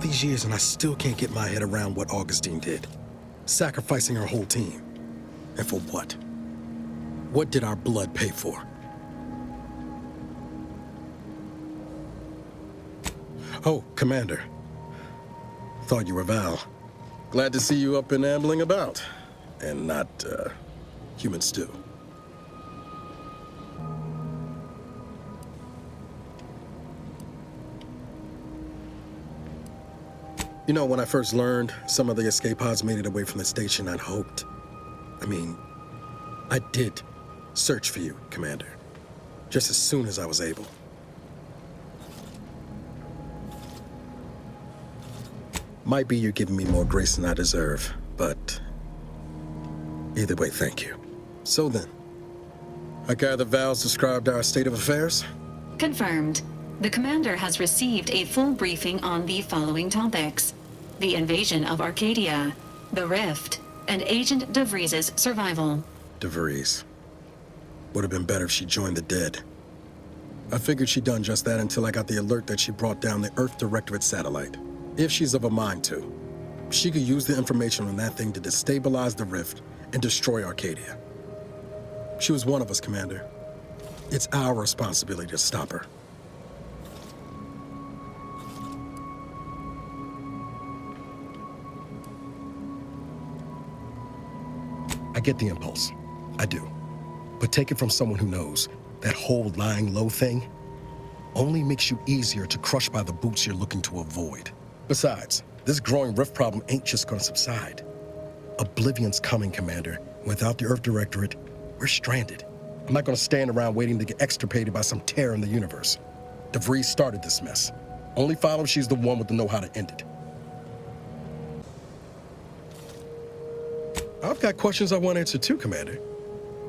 these years and I still can't get my head around what Augustine did. Sacrificing her whole team. And for what? What did our blood pay for? Oh, Commander. Thought you were Val. Glad to see you up and ambling about. And not, human stew. You know, when I first learned some of the escape pods made it away from the station, I'd hoped. I did search for you, Commander. Just as soon as I was able. Might be you're giving me more grace than I deserve, but either way, thank you. So then, I gather Val's described our state of affairs? Confirmed. The commander has received a full briefing on the following topics: the invasion of Arcadia, the Rift, and Agent D'Viris' survival. D'Viris. Would have been better if she joined the dead. I figured she'd done just that until I got the alert that she brought down the Earth Directorate satellite. If she's of a mind to, she could use the information on that thing to destabilize the Rift and destroy Arcadia. She was one of us, Commander. It's our responsibility to stop her. I get the impulse. I do. But take it from someone who knows that whole lying low thing only makes you easier to crush by the boots you're looking to avoid. Besides, this growing rift problem ain't just gonna subside. Oblivion's coming, Commander. Without the Earth Directorate, we're stranded. I'm not gonna stand around waiting to get extirpated by some tear in the universe. D'Viris started this mess. Only follow she's the one with the know-how to end it. I've got questions I want answered too, Commander.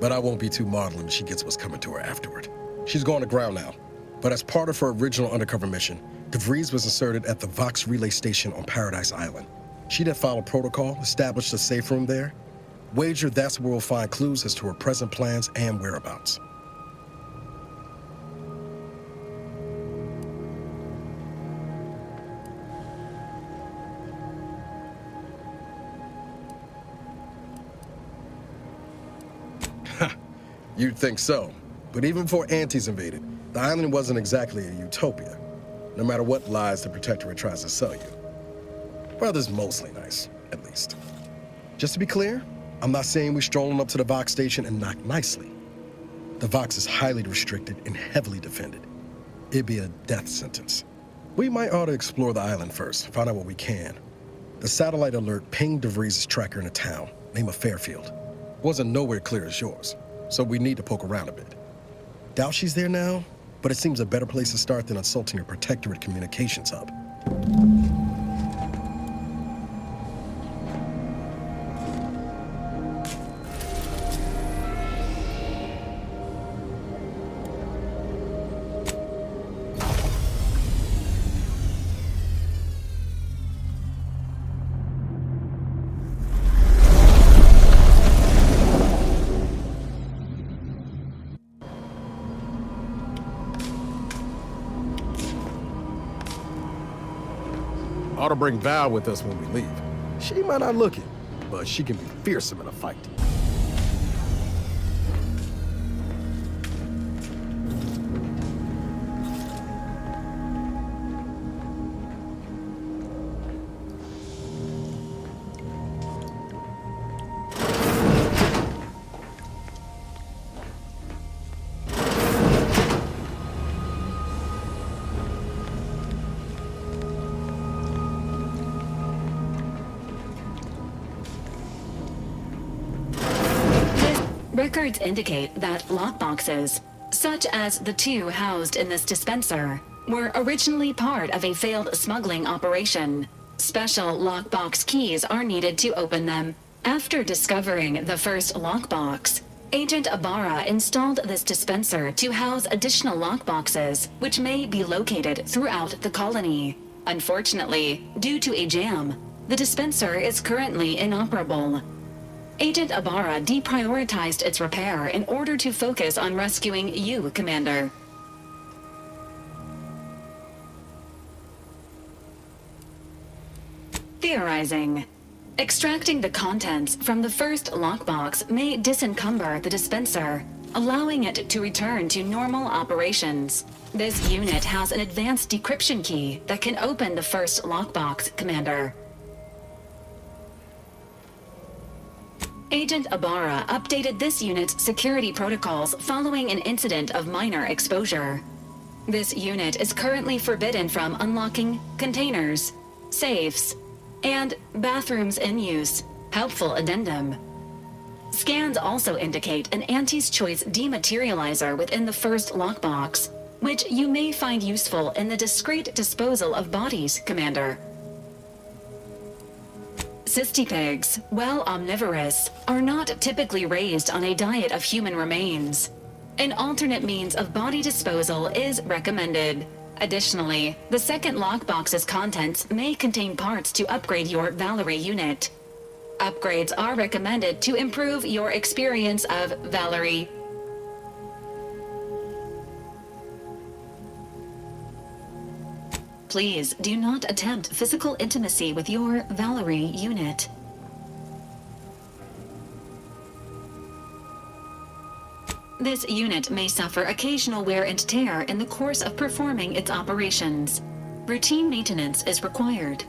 But I won't be too maudlin when she gets what's coming to her afterward. She's going to ground now. But as part of her original undercover mission, D'Viris was inserted at the Vox relay station on Paradise Island. She'd have followed protocol, established a safe room there. Wager that's where we'll find clues as to her present plans and whereabouts. You'd think so. But even before Auntie's invaded, the island wasn't exactly a utopia, no matter what lies the Protectorate tries to sell you. Weather's mostly nice, at least. Just to be clear, I'm not saying we're strolling up to the Vox station and knock nicely. The Vox is highly restricted and heavily defended. It'd be a death sentence. We might ought to explore the island first, find out what we can. The satellite alert pinged D'Viris' tracker in a town, name of Fairfield. Wasn't nowhere clear as yours, so we need to poke around a bit. Doubt she's there now, but it seems a better place to start than assaulting her Protectorate communications hub. Ought to bring Val with us when we leave. She might not look it, but she can be fearsome in a fight. Records indicate that lockboxes, such as the two housed in this dispenser, were originally part of a failed smuggling operation. Special lockbox keys are needed to open them. After discovering the first lockbox, Agent Ibarra installed this dispenser to house additional lockboxes, which may be located throughout the colony. Unfortunately, due to a jam, the dispenser is currently inoperable. Agent Ibarra deprioritized its repair in order to focus on rescuing you, Commander. Pressurizing. Extracting the contents from the first lockbox may disencumber the dispenser, allowing it to return to normal operations. This unit has an advanced decryption key that can open the first lockbox, Commander. Agent Ibarra updated this unit's security protocols following an incident of minor exposure. This unit is currently forbidden from unlocking containers, safes, and bathrooms in use. Helpful addendum. Scans also indicate an Auntie's Choice dematerializer within the first lockbox, which you may find useful in the discreet disposal of bodies, Commander. Cystipegs, while omnivorous, are not typically raised on a diet of human remains. An alternate means of body disposal is recommended. Additionally, the second lockbox's contents may contain parts to upgrade your Valerie unit. Upgrades are recommended to improve your experience of Valerie. Please do not attempt physical intimacy with your Valerie unit. This unit may suffer occasional wear and tear in the course of performing its operations. Routine maintenance is required.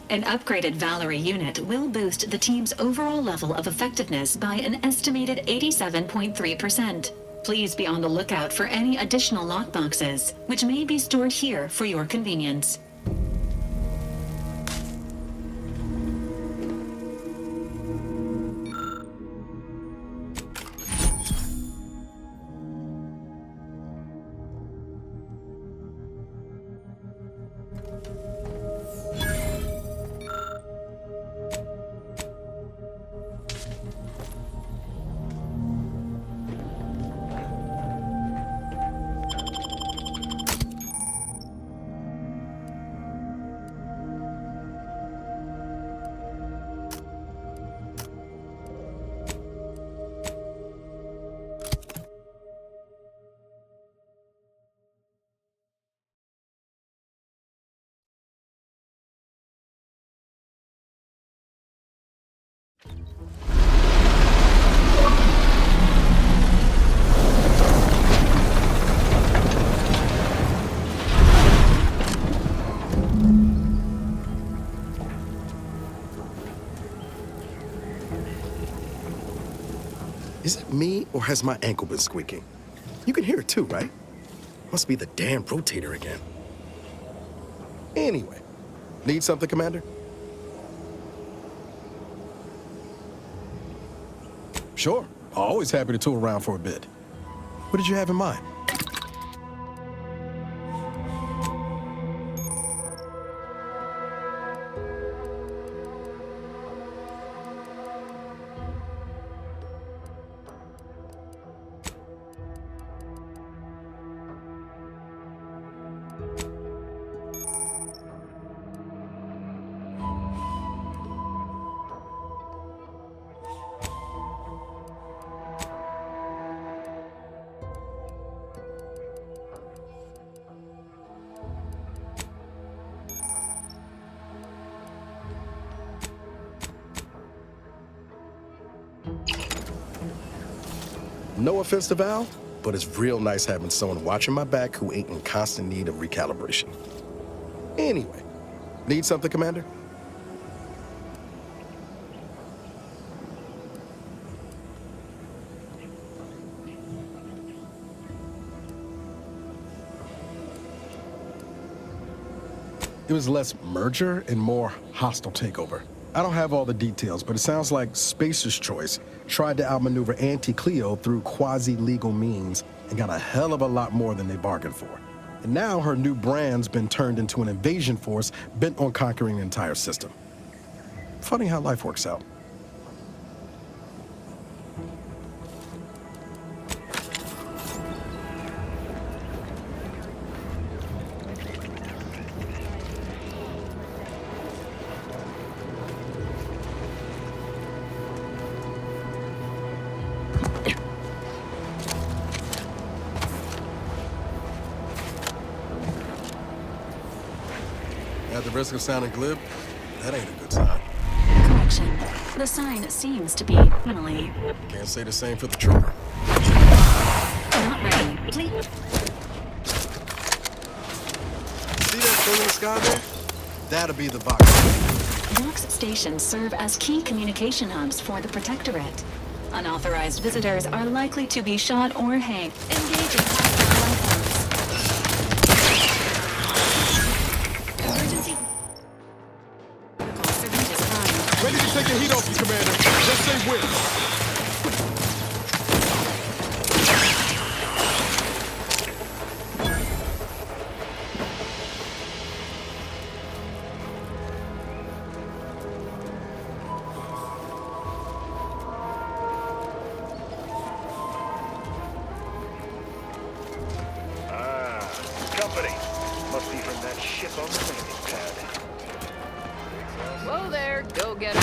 An upgraded Valerie unit will boost the team's overall level of effectiveness by an estimated 87.3%. Please be on the lookout for any additional lockboxes, which may be stored here for your convenience. Is it me, or has my ankle been squeaking? You can hear it too, right? Must be the damn rotator again. Anyway, need something, Commander? Sure, always happy to tool around for a bit. What did you have in mind? No offense to Val, but it's real nice having someone watching my back who ain't in constant need of recalibration. Anyway, need something, Commander? It was less merger and more hostile takeover. I don't have all the details, but it sounds like Spacer's Choice tried to outmaneuver Auntie Cleo through quasi-legal means and got a hell of a lot more than they bargained for. And now her new brand's been turned into an invasion force bent on conquering the entire system. Funny how life works out. risk of sounding glib, that ain't a good sign. Correction. The sign seems to be Emily. Can't say the same for the trooper. Not ready. Please. See that thing in the sky there? That'll be the Vox. Vox stations serve as key communication hubs for the Protectorate. Unauthorized visitors are likely to be shot or hanged. Engaging hostile life forms. Emergency. Ready to take the heat off you, Commander. Just say when. Company. Must be from that ship on the landing pad. Whoa there, go-getter.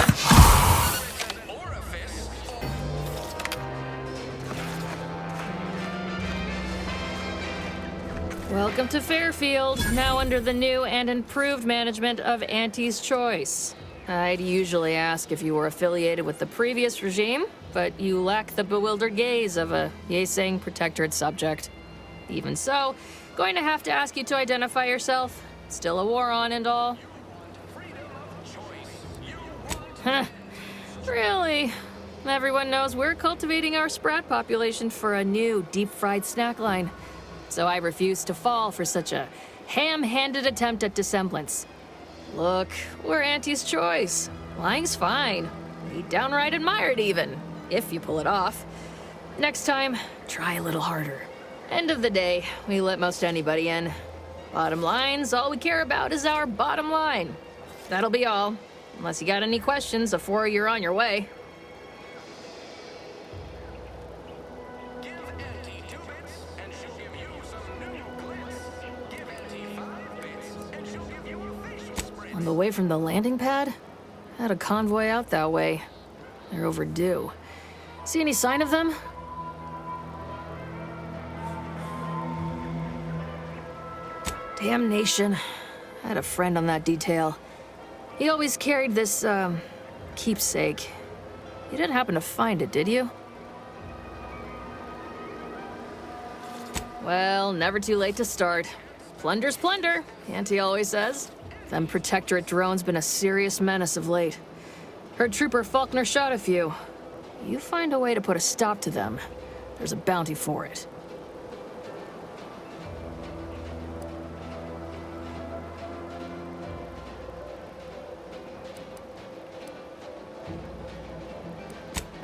Welcome to Fairfield, now under the new and improved management of Auntie's Choice. I'd usually ask if you were affiliated with the previous regime, but you lack the bewildered gaze of a yay-saying Protectorate subject. Even so, going to have to ask you to identify yourself. Still a war on and all. Huh. Really? Everyone knows we're cultivating our sprat population for a new deep-fried snack line. So I refuse to fall for such a ham-handed attempt at dissemblance. Look, we're Auntie's Choice. Lying's fine. We downright admire it even, if you pull it off. Next time, try a little harder. End of the day, we let most anybody in. Bottom line's all we care about is our bottom line. That'll be all. Unless you got any questions before you're on your way. Give Auntie 2 bits, and she'll give you some new glitz. Give Auntie 5 bits, and she'll give you a facial spray. On the way from the landing pad? Had a convoy out that way. They're overdue. See any sign of them? Damnation. I had a friend on that detail. He always carried this, keepsake. You didn't happen to find it, did you? Well, never too late to start. Plunder's plunder, Auntie always says. Them Protectorate drones been a serious menace of late. Heard Trooper Faulkner shot a few. You find a way to put a stop to them, there's a bounty for it.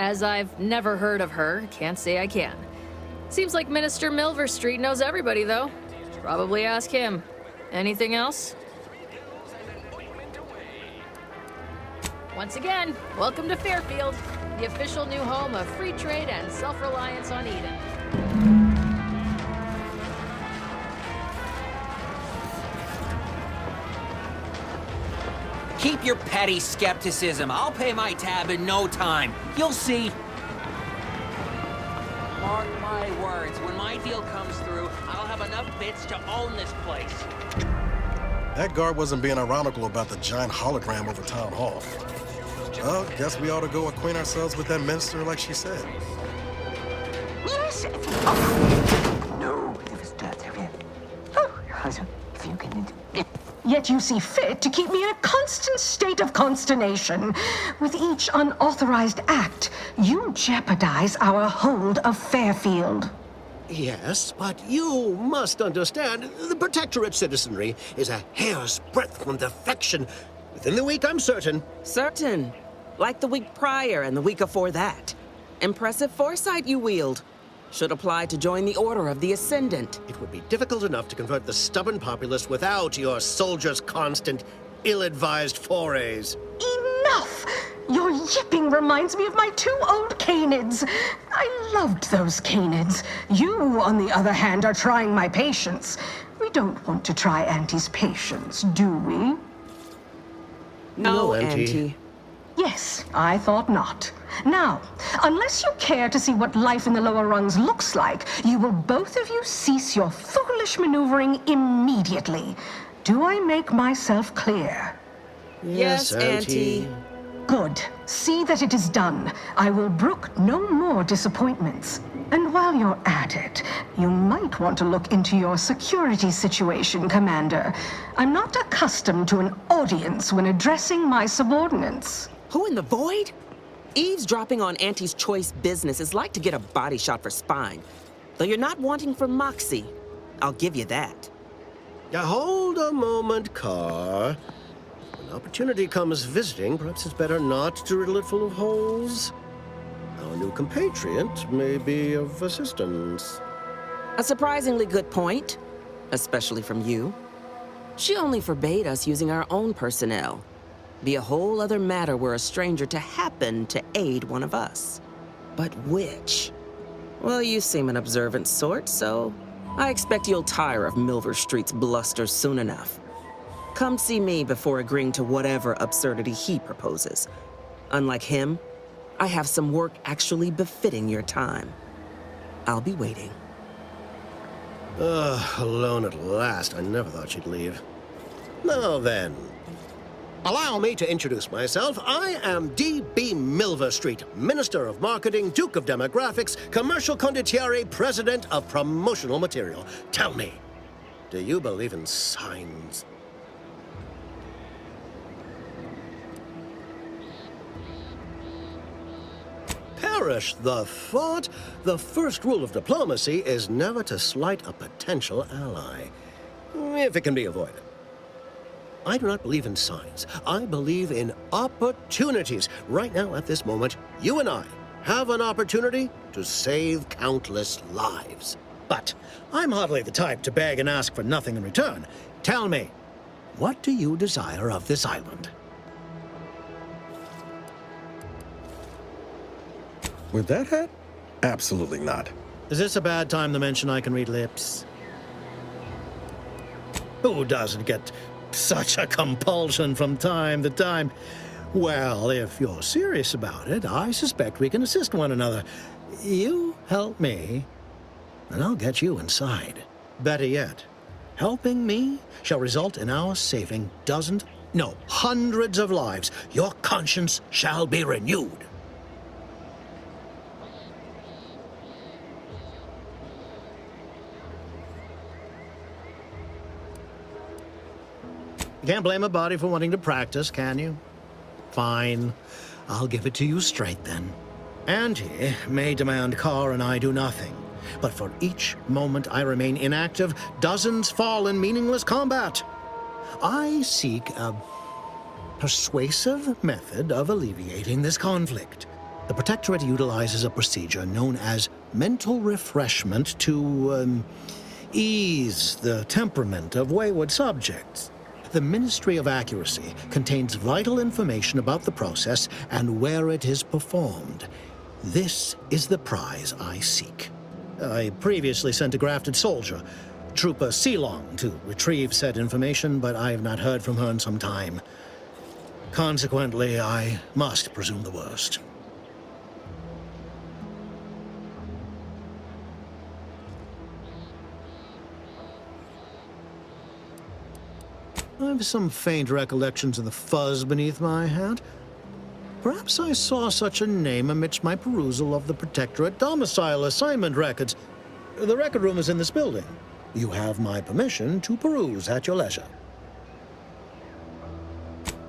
As I've never heard of her, can't say I can. Seems like Minister Milverstreet knows everybody, though. Probably ask him. Anything else? Once again, welcome to Fairfield, the official new home of free trade and self-reliance on Eden. Keep your petty skepticism. I'll pay my tab in no time. You'll see. Mark my words, when my deal comes through, I'll have enough bits to own this place. That guard wasn't being ironical about the giant hologram over Town Hall. Well, guess we ought to go acquaint ourselves with that minister like she said. Yes. No, it was that. If you can. Yet you see fit to keep me in a constant state of consternation. With each unauthorized act, you jeopardize our hold of Fairfield. Yes, but you must understand, the Protectorate citizenry is a hair's breadth from defection. Within the week, I'm certain. Certain. Like the week prior and the week before that. Impressive foresight you wield. Should apply to join the Order of the Ascendant. It would be difficult enough to convert the stubborn populace without your soldiers' constant, ill-advised forays. Enough! Your yipping reminds me of my 2 old canids. I loved those canids. You, on the other hand, are trying my patience. We don't want to try Auntie's patience, do we? No, Auntie. Yes, I thought not. Now, unless you care to see what life in the lower rungs looks like, you will both of you cease your foolish maneuvering immediately. Do I make myself clear? Yes, Auntie. Good. See that it is done. I will brook no more disappointments. And while you're at it, you might want to look into your security situation, Commander. I'm not accustomed to an audience when addressing my subordinates. Who in the void? Eavesdropping on Auntie's choice business is like to get a body shot for spine. Though you're not wanting for moxie. I'll give you that. Hold a moment, Carr. When opportunity comes visiting, perhaps it's better not to riddle it full of holes. Our new compatriot may be of assistance. A surprisingly good point, especially from you. She only forbade us using our own personnel. Be a whole other matter were a stranger to happen to aid one of us. But which? Well, you seem an observant sort, so I expect you'll tire of Milverstreet's bluster soon enough. Come see me before agreeing to whatever absurdity he proposes. Unlike him, I have some work actually befitting your time. I'll be waiting. Alone at last. I never thought she'd leave. Now then, allow me to introduce myself. I am D.B. Milverstreet, Minister of Marketing, Duke of Demographics, Commercial Condottiere, President of Promotional Material. Tell me, do you believe in signs? Perish the thought. The first rule of diplomacy is never to slight a potential ally, if it can be avoided. I do not believe in signs. I believe in opportunities. Right now, at this moment, you and I have an opportunity to save countless lives. But I'm hardly the type to beg and ask for nothing in return. Tell me, what do you desire of this island? With that hat? Absolutely not. Is this a bad time to mention I can read lips? Who doesn't get such a compulsion from time to time? Well, if you're serious about it, I suspect we can assist one another. You help me, and I'll get you inside. Better yet, helping me shall result in our saving dozens, no, hundreds of lives. Your conscience shall be renewed. You can't blame a body for wanting to practice, can you? Fine. I'll give it to you straight then. Auntie may demand Carr and I do nothing, but for each moment I remain inactive, dozens fall in meaningless combat. I seek a persuasive method of alleviating this conflict. The Protectorate utilizes a procedure known as mental refreshment to ease the temperament of wayward subjects. The Ministry of Accuracy contains vital information about the process and where it is performed. This is the prize I seek. I previously sent a grafted soldier, Trooper Zebulon, to retrieve said information, but I have not heard from her in some time. Consequently, I must presume the worst. I have some faint recollections of the fuzz beneath my hat. Perhaps I saw such a name amidst my perusal of the Protectorate domicile assignment records. The record room is in this building. You have my permission to peruse at your leisure.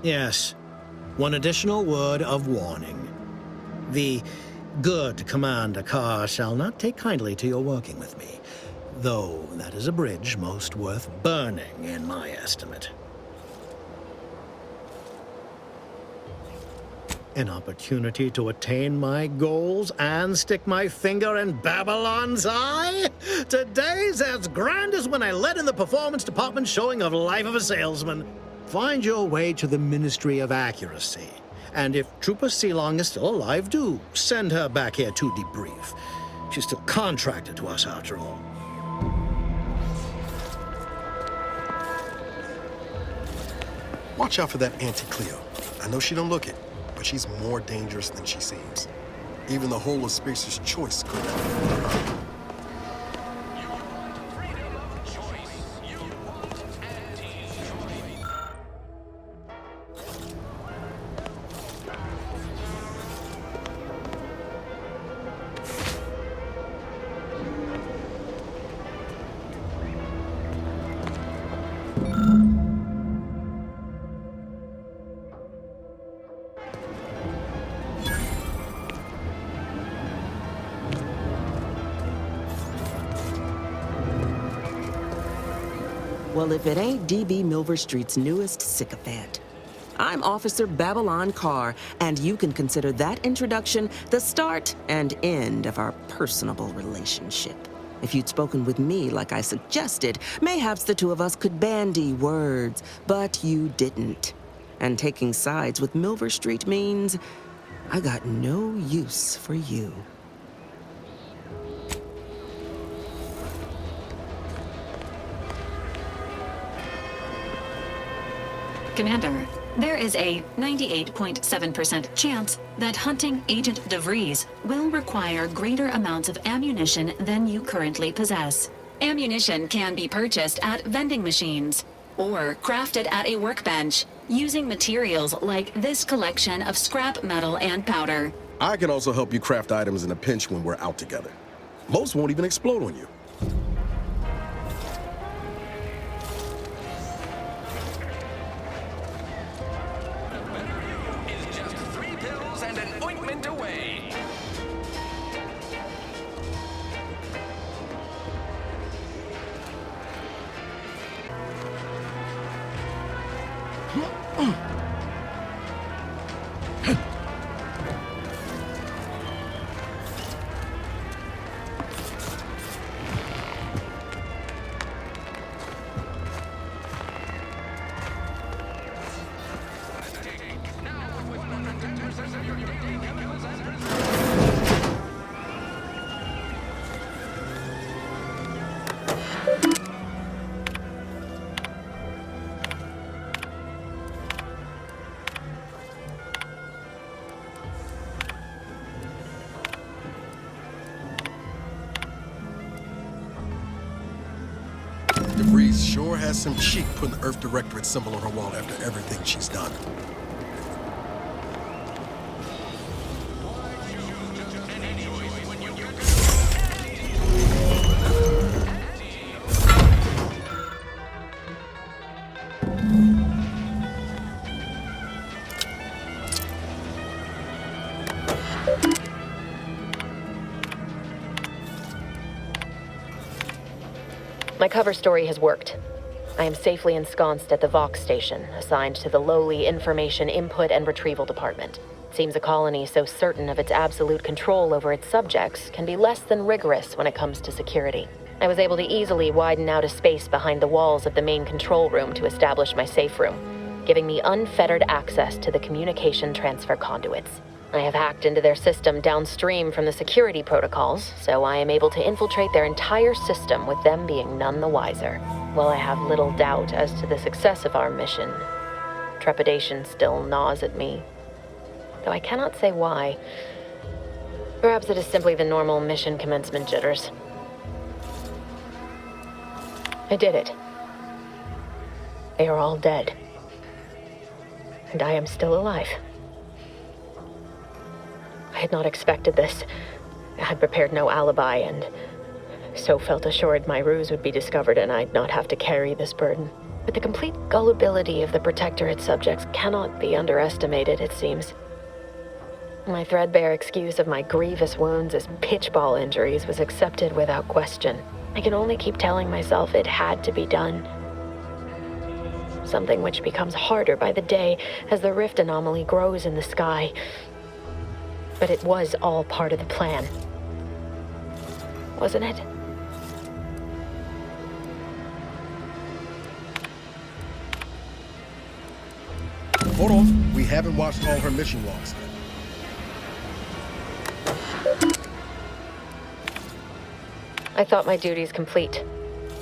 Yes, one additional word of warning. The good Commander Carr shall not take kindly to your working with me, though that is a bridge most worth burning in my estimate. An opportunity to attain my goals and stick my finger in Babylon's eye? Today's as grand as when I led in the performance department showing of Life of a Salesman. Find your way to the Ministry of Accuracy. And if Trooper Zebulon is still alive, do send her back here to debrief. She's still contracted to us after all. Watch out for that Auntie Cleo. I know she don't look it, but she's more dangerous than she seems. Even the whole of Spears' choice could not be her. You want freedom of choice. You want Auntie's Well, if it ain't DB Milverstreet's newest sycophant. I'm Officer Babylon Carr, and you can consider that introduction the start and end of our personable relationship. If you'd spoken with me like I suggested, mayhaps the two of us could bandy words, but you didn't. And taking sides with Milverstreet means I got no use for you. Commander, there is a 98.7% chance that hunting Agent D'Viris will require greater amounts of ammunition than you currently possess. Ammunition can be purchased at vending machines or crafted at a workbench using materials like this collection of scrap metal and powder. I can also help you craft items in a pinch when we're out together. Most won't even explode on you. Is just 3 pills and an ointment away. D'Viris sure has some cheek putting the Earth Directorate symbol on her wall after everything she's done. My cover story has worked. I am safely ensconced at the Vox station, assigned to the lowly Information Input and Retrieval Department. It seems a colony so certain of its absolute control over its subjects can be less than rigorous when it comes to security. I was able to easily widen out a space behind the walls of the main control room to establish my safe room, giving me unfettered access to the communication transfer conduits. I have hacked into their system downstream from the security protocols, so I am able to infiltrate their entire system with them being none the wiser. While I have little doubt as to the success of our mission, trepidation still gnaws at me, though I cannot say why. Perhaps it is simply the normal mission commencement jitters. I did it. They are all dead. And I am still alive. I had not expected this. I had prepared no alibi, and so felt assured my ruse would be discovered and I'd not have to carry this burden. But the complete gullibility of the Protectorate subjects cannot be underestimated, it seems. My threadbare excuse of my grievous wounds as pitchball injuries was accepted without question. I can only keep telling myself it had to be done. Something which becomes harder by the day as the rift anomaly grows in the sky. But it was all part of the plan. Wasn't it? Hold on. We haven't watched all her mission logs yet. I thought my duties complete.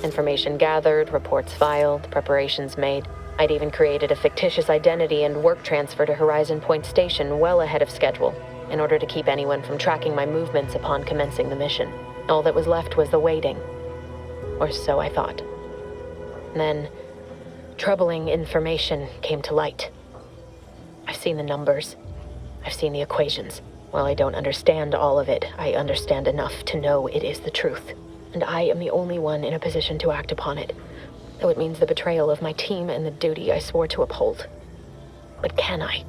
Information gathered, reports filed, preparations made. I'd even created a fictitious identity and work transfer to Horizon Point Station well ahead of schedule, in order to keep anyone from tracking my movements upon commencing the mission. All that was left was the waiting. Or so I thought. Then, troubling information came to light. I've seen the numbers. I've seen the equations. While I don't understand all of it, I understand enough to know it is the truth. And I am the only one in a position to act upon it, though it means the betrayal of my team and the duty I swore to uphold. But can I?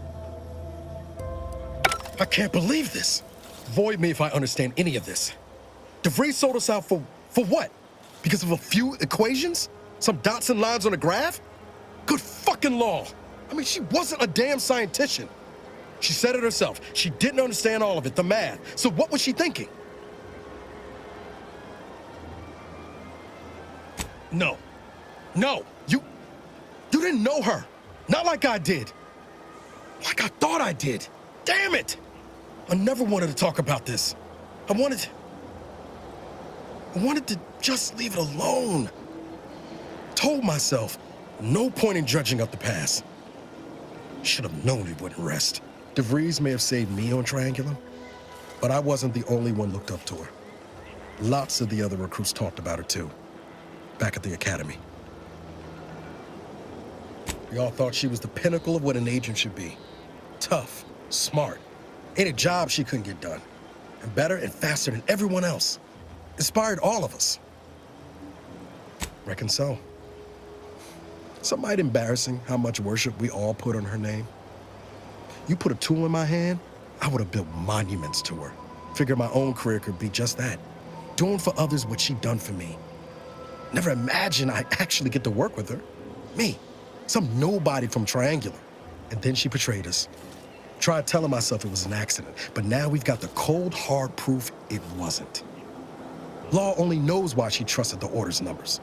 I can't believe this. Void me if I understand any of this. D'Viris sold us out for what? Because of a few equations? Some dots and lines on a graph? Good fucking law. I mean, she wasn't a damn scientist. She said it herself. She didn't understand all of it, the math. So what was she thinking? No. No. You didn't know her. Not like I did. Like I thought I did. Damn it! I never wanted to talk about this. I wanted to just leave it alone. Told myself, no point in dredging up the past. Should have known it wouldn't rest. D'Viris may have saved me on Triangulum, but I wasn't the only one looked up to her. Lots of the other recruits talked about her too, back at the academy. We all thought she was the pinnacle of what an agent should be. Tough, smart, ain't a job she couldn't get done. And better and faster than everyone else. Inspired all of us. Reckon so. Some might embarrassing how much worship we all put on her name. You put a tool in my hand, I would have built monuments to her. Figured my own career could be just that. Doing for others what she done for me. Never imagined I'd actually get to work with her. Me, some nobody from Triangular. And then she betrayed us. Tried telling myself it was an accident, but now we've got the cold, hard proof it wasn't. Law only knows why she trusted the Order's numbers.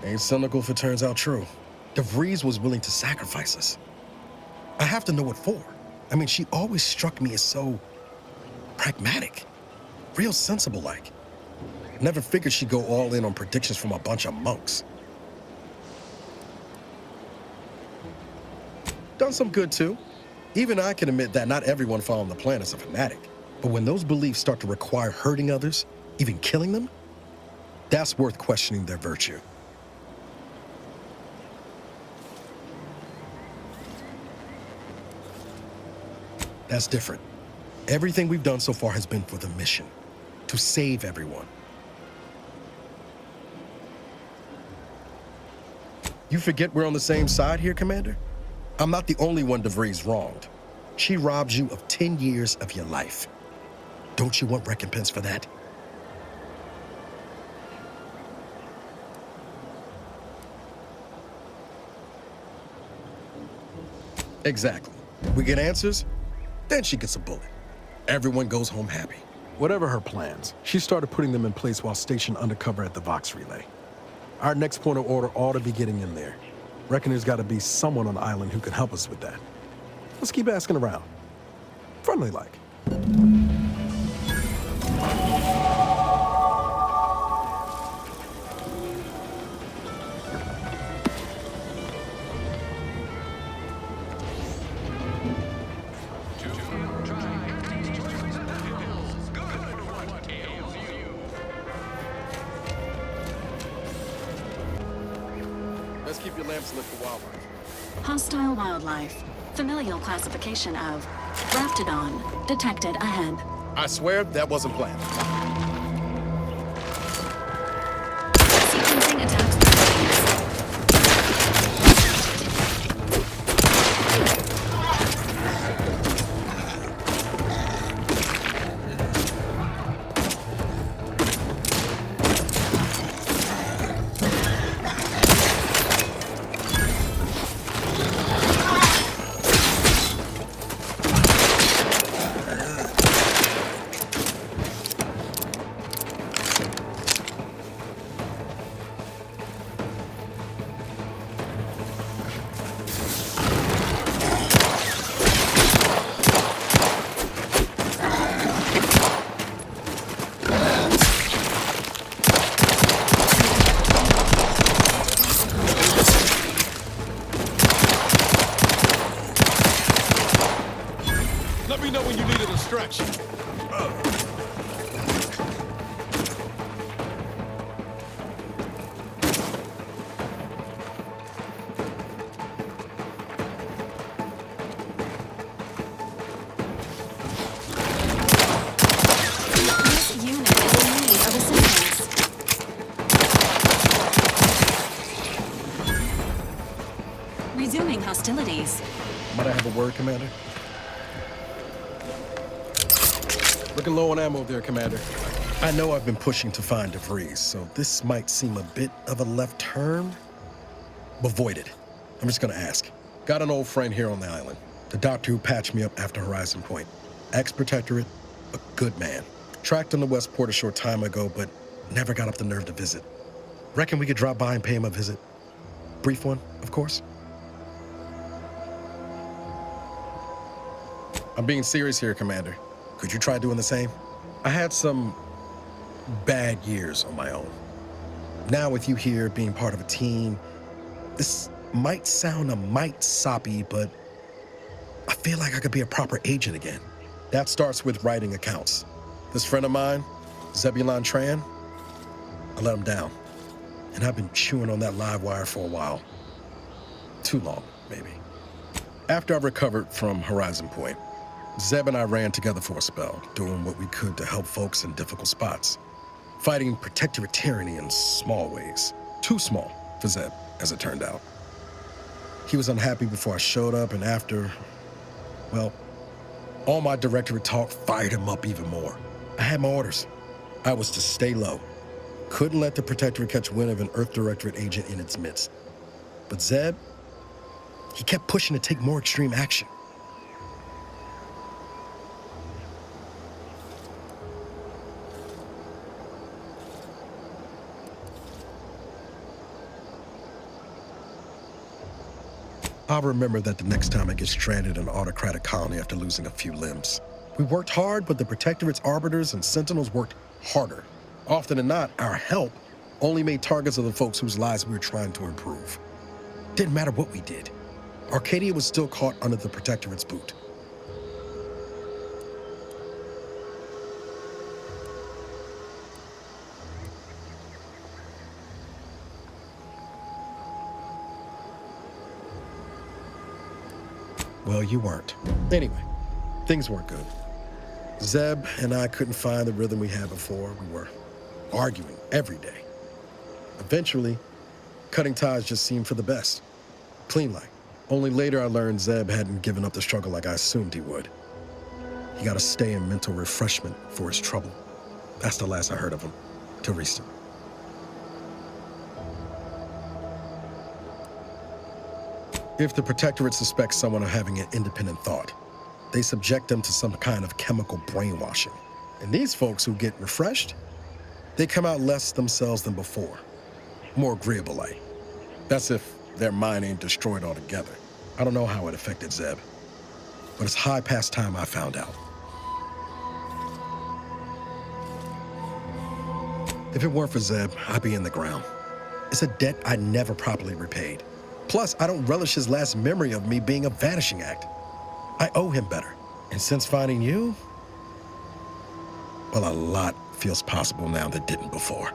Ain't cynical if it turns out true. D'Viris was willing to sacrifice us. I have to know what for. I mean, she always struck me as so pragmatic, real sensible-like. Never figured she'd go all in on predictions from a bunch of monks. Done some good, too. Even I can admit that not everyone following the plan is a fanatic. But when those beliefs start to require hurting others, even killing them, that's worth questioning their virtue. That's different. Everything we've done so far has been for the mission, to save everyone. You forget we're on the same side here, Commander? I'm not the only one D'Viris wronged. She robbed you of 10 years of your life. Don't you want recompense for that? Exactly. We get answers, then she gets a bullet. Everyone goes home happy. Whatever her plans, she started putting them in place while stationed undercover at the Vox Relay. Our next point of order ought to be getting in there. Reckon there's got to be someone on the island who can help us with that. Let's keep asking around. Friendly-like. Let's keep your lamps lit for wildlife. Hostile wildlife. Familial classification of Raptidon detected ahead. I swear that wasn't planned. Sequencing attacks properties. Let me know when you need a distraction. This unit is in need of assistance. Resuming hostilities. Might I have a word, Commander? Looking low on ammo there, Commander. I know I've been pushing to find D'Viris, so this might seem a bit of a left turn, but void it. I'm just gonna ask. Got an old friend here on the island, the doctor who patched me up after Horizon Point. Ex-Protectorate, a good man. Tracked him to Westport a short time ago, but never got up the nerve to visit. Reckon we could drop by and pay him a visit? Brief one, of course. I'm being serious here, Commander. Could you try doing the same? I had some bad years on my own. Now with you here, being part of a team, this might sound a mite soppy, but I feel like I could be a proper agent again. That starts with writing accounts. This friend of mine, Zebulon Tran, I let him down. And I've been chewing on that live wire for a while. Too long, maybe. After I recovered from Horizon Point, Zeb and I ran together for a spell, doing what we could to help folks in difficult spots. Fighting Protectorate tyranny in small ways. Too small for Zeb, as it turned out. He was unhappy before I showed up, and after, well, all my Directorate talk fired him up even more. I had my orders. I was to stay low. Couldn't let the Protectorate catch wind of an Earth Directorate agent in its midst. But Zeb, he kept pushing to take more extreme action. I'll remember that the next time I get stranded in an autocratic colony after losing a few limbs. We worked hard, but the Protectorate's arbiters and sentinels worked harder. Often than not, our help only made targets of the folks whose lives we were trying to improve. Didn't matter what we did. Arcadia was still caught under the Protectorate's boot. Well, you weren't. Anyway, things weren't good. Zeb and I couldn't find the rhythm we had before. We were arguing every day. Eventually, cutting ties just seemed for the best. Clean like. Only later I learned Zeb hadn't given up the struggle like I assumed he would. He got to stay in mental refreshment for his trouble. That's the last I heard of him, till recent. If the Protectorate suspects someone of having an independent thought, they subject them to some kind of chemical brainwashing. And these folks who get refreshed, they come out less themselves than before. More agreeable like. That's if their mind ain't destroyed altogether. I don't know how it affected Zeb, but it's high past time I found out. If it weren't for Zeb, I'd be in the ground. It's a debt I never properly repaid. Plus, I don't relish his last memory of me being a vanishing act. I owe him better. And since finding you, well, a lot feels possible now that didn't before.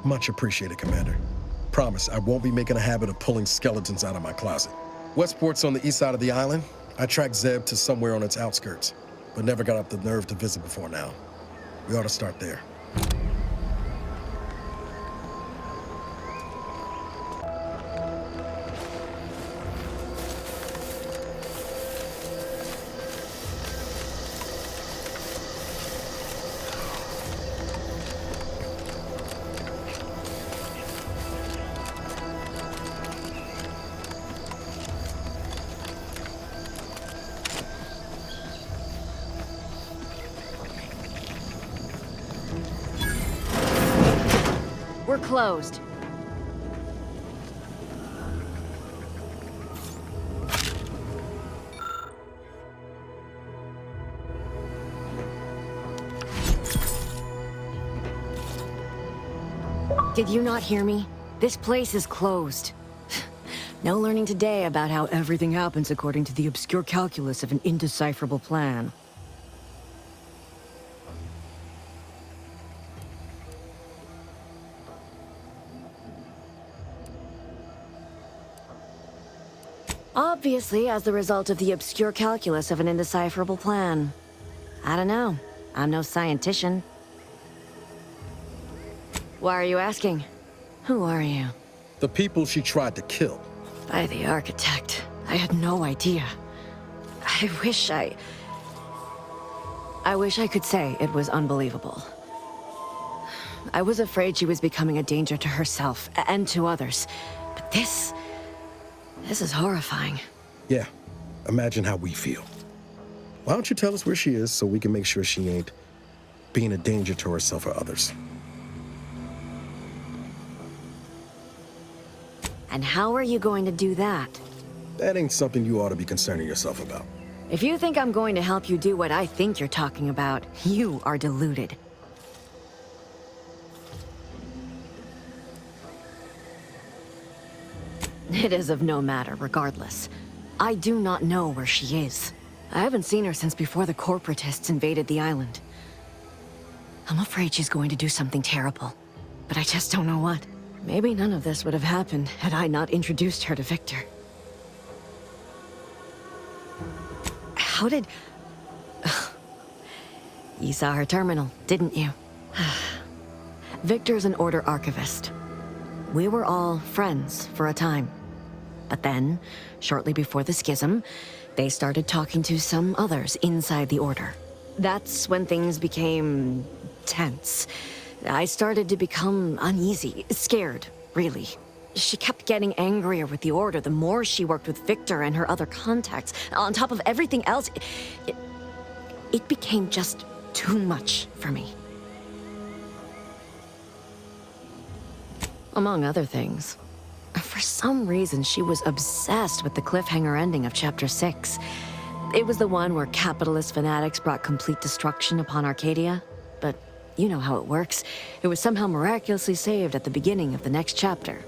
Much appreciated, Commander. Promise, I won't be making a habit of pulling skeletons out of my closet. Westport's on the east side of the island. I tracked Zeb to somewhere on its outskirts, but never got up the nerve to visit before now. We ought to start there. We're closed. Did you not hear me? This place is closed. No learning today about how everything happens according to the obscure calculus of an indecipherable plan. Obviously, as the result of the obscure calculus of an indecipherable plan. I don't know. I'm no scientician. Why are you asking? Who are you? The people she tried to kill. By the architect. I had no idea. I wish I... I wish I could say it was unbelievable. I was afraid she was becoming a danger to herself and to others. But this is horrifying. Yeah, imagine how we feel. Why don't you tell us where she is so we can make sure she ain't being a danger to herself or others? And how are you going to do that? That ain't something you ought to be concerning yourself about. If you think I'm going to help you do what I think you're talking about, you are deluded. It is of no matter, regardless. I do not know where she is. I haven't seen her since before the corporatists invaded the island. I'm afraid she's going to do something terrible, but I just don't know what. Maybe none of this would have happened had I not introduced her to Victor. How did... You saw her terminal, didn't you? Victor's an Order archivist. We were all friends for a time. But then, shortly before the schism, they started talking to some others inside the Order. That's when things became tense. I started to become uneasy, scared, really. She kept getting angrier with the Order the more she worked with Victor and her other contacts. On top of everything else, it became just too much for me. Among other things, for some reason she was obsessed with the cliffhanger ending of Chapter 6. It was the one where capitalist fanatics brought complete destruction upon Arcadia. But you know how it works. It was somehow miraculously saved at the beginning of the next chapter.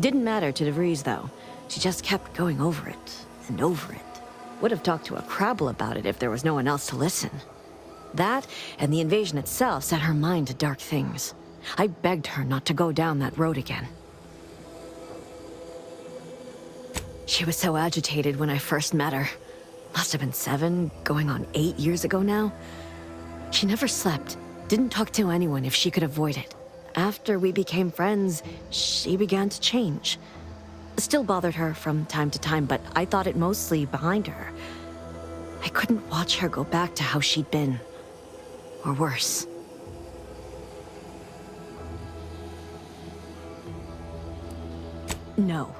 Didn't matter to DeVries, though. She just kept going over it and over it. Would have talked to a Crabble about it if there was no one else to listen. That, and the invasion itself, set her mind to dark things. I begged her not to go down that road again. She was so agitated when I first met her. Must have been 7, going on 8 years ago now. She never slept, didn't talk to anyone if she could avoid it. After we became friends, she began to change. Still bothered her from time to time, but I thought it mostly behind her. I couldn't watch her go back to how she'd been. Or worse. No.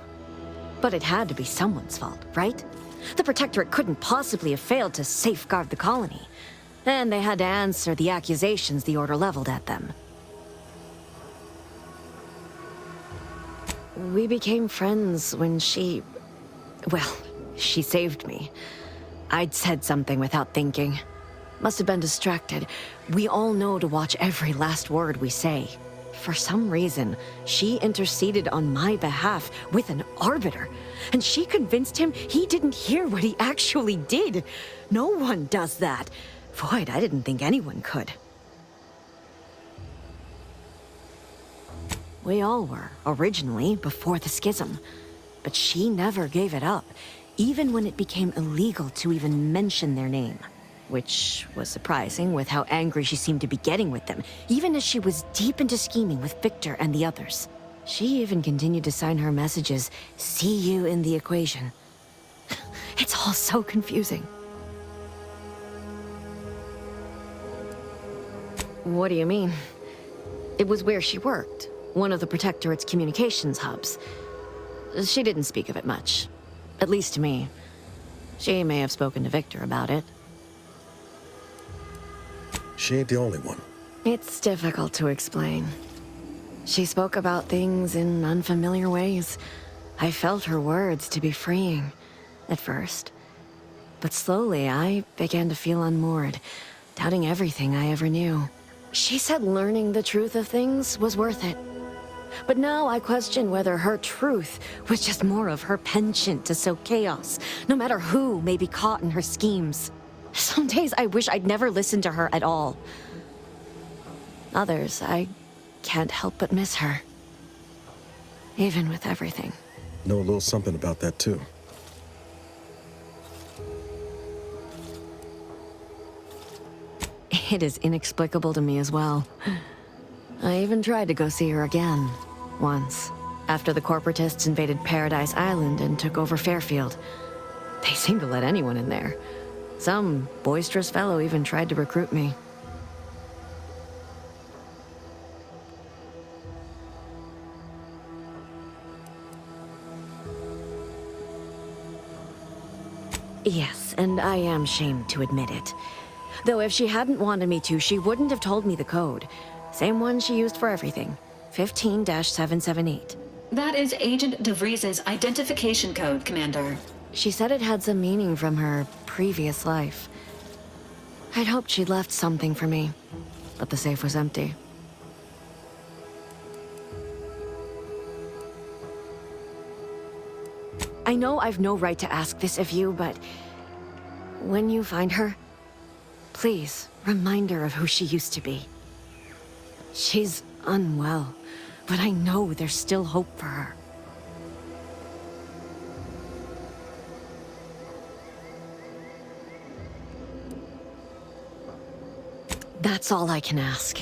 But it had to be someone's fault, right? The Protectorate couldn't possibly have failed to safeguard the colony. And they had to answer the accusations the Order leveled at them. We became friends when she... well, she saved me. I'd said something without thinking. Must have been distracted. We all know to watch every last word we say. For some reason, she interceded on my behalf with an arbiter, and she convinced him he didn't hear what he actually did. No one does that. Void, I didn't think anyone could. We all were, originally, before the schism. But she never gave it up, even when it became illegal to even mention their name. Which was surprising with how angry she seemed to be getting with them, even as she was deep into scheming with Victor and the others. She even continued to sign her messages, "See you in the equation." It's all so confusing. What do you mean? It was where she worked, one of the Protectorate's communications hubs. She didn't speak of it much, at least to me. She may have spoken to Victor about it. She ain't the only one. It's difficult to explain. She spoke about things in unfamiliar ways. I felt her words to be freeing, at first. But slowly, I began to feel unmoored, doubting everything I ever knew. She said learning the truth of things was worth it. But now I question whether her truth was just more of her penchant to sow chaos, no matter who may be caught in her schemes. Some days I wish I'd never listened to her at all. Others, I can't help but miss her. Even with everything. Know a little something about that, too. It is inexplicable to me as well. I even tried to go see her again, once, after the corporatists invaded Paradise Island and took over Fairfield. They seemed to let anyone in there. Some boisterous fellow even tried to recruit me. Yes, and I am shamed to admit it. Though if she hadn't wanted me to, she wouldn't have told me the code. Same one she used for everything. 15-778. That is Agent D'Viris' identification code, Commander. She said it had some meaning from her previous life. I'd hoped she'd left something for me, but the safe was empty. I know I've no right to ask this of you, but when you find her, please remind her of who she used to be. She's unwell, but I know there's still hope for her. That's all I can ask.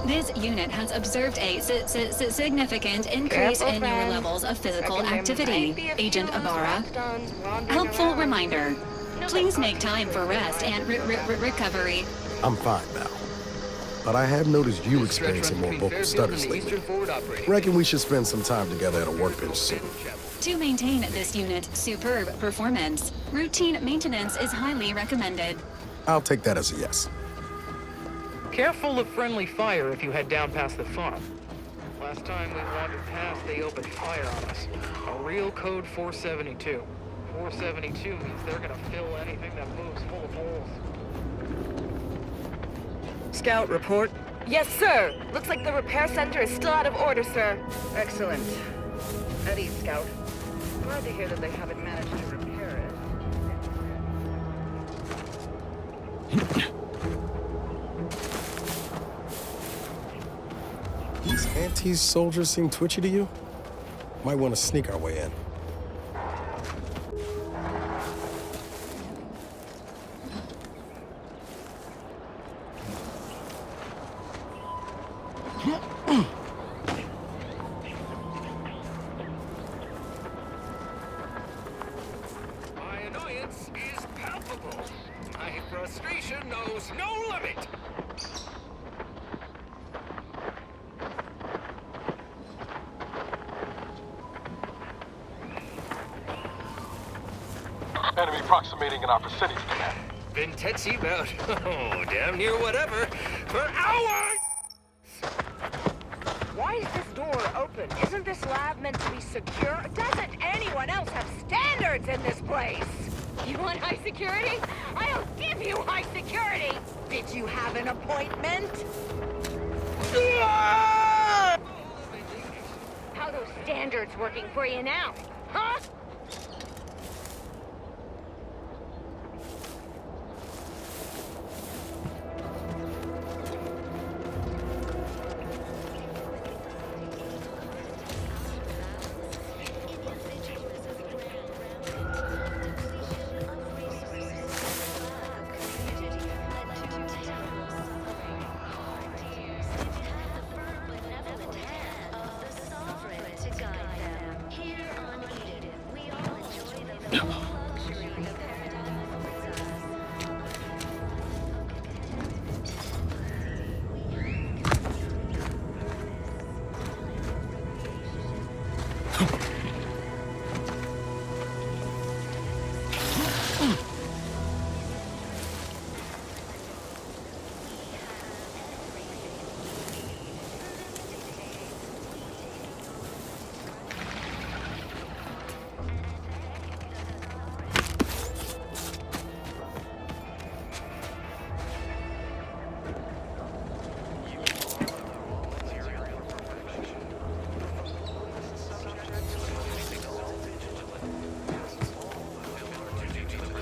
This unit has observed a significant increase in your levels of physical activity, Agent Ibarra. Helpful reminder. Please make time for rest and recovery. I'm fine now. But I have noticed you experiencing more vocal stutters lately. Reckon we should spend some time together at a workbench soon. To maintain this unit's superb performance, routine maintenance is highly recommended. I'll take that as a yes. Careful of friendly fire if you head down past the farm. Last time we wandered past, they opened fire on us. A real code 472. 472 means they're gonna fill anything that moves full of holes. Scout, report. Yes, sir. Looks like the repair center is still out of order, sir. Excellent. At ease, Scout. Glad to hear that they haven't managed to repair it. These Auntie's soldiers seem twitchy to you? Might want to sneak our way in. My annoyance is palpable. My frustration knows no limit. Enemy approximating in our vicinity, Command. Been tetchy about, damn near whatever, for hours! Why is this door open? Isn't this lab meant to be secure? Doesn't anyone else have standards in this place? You want high security? I'll give you high security! Did you have an appointment? How those standards working for you now? Huh?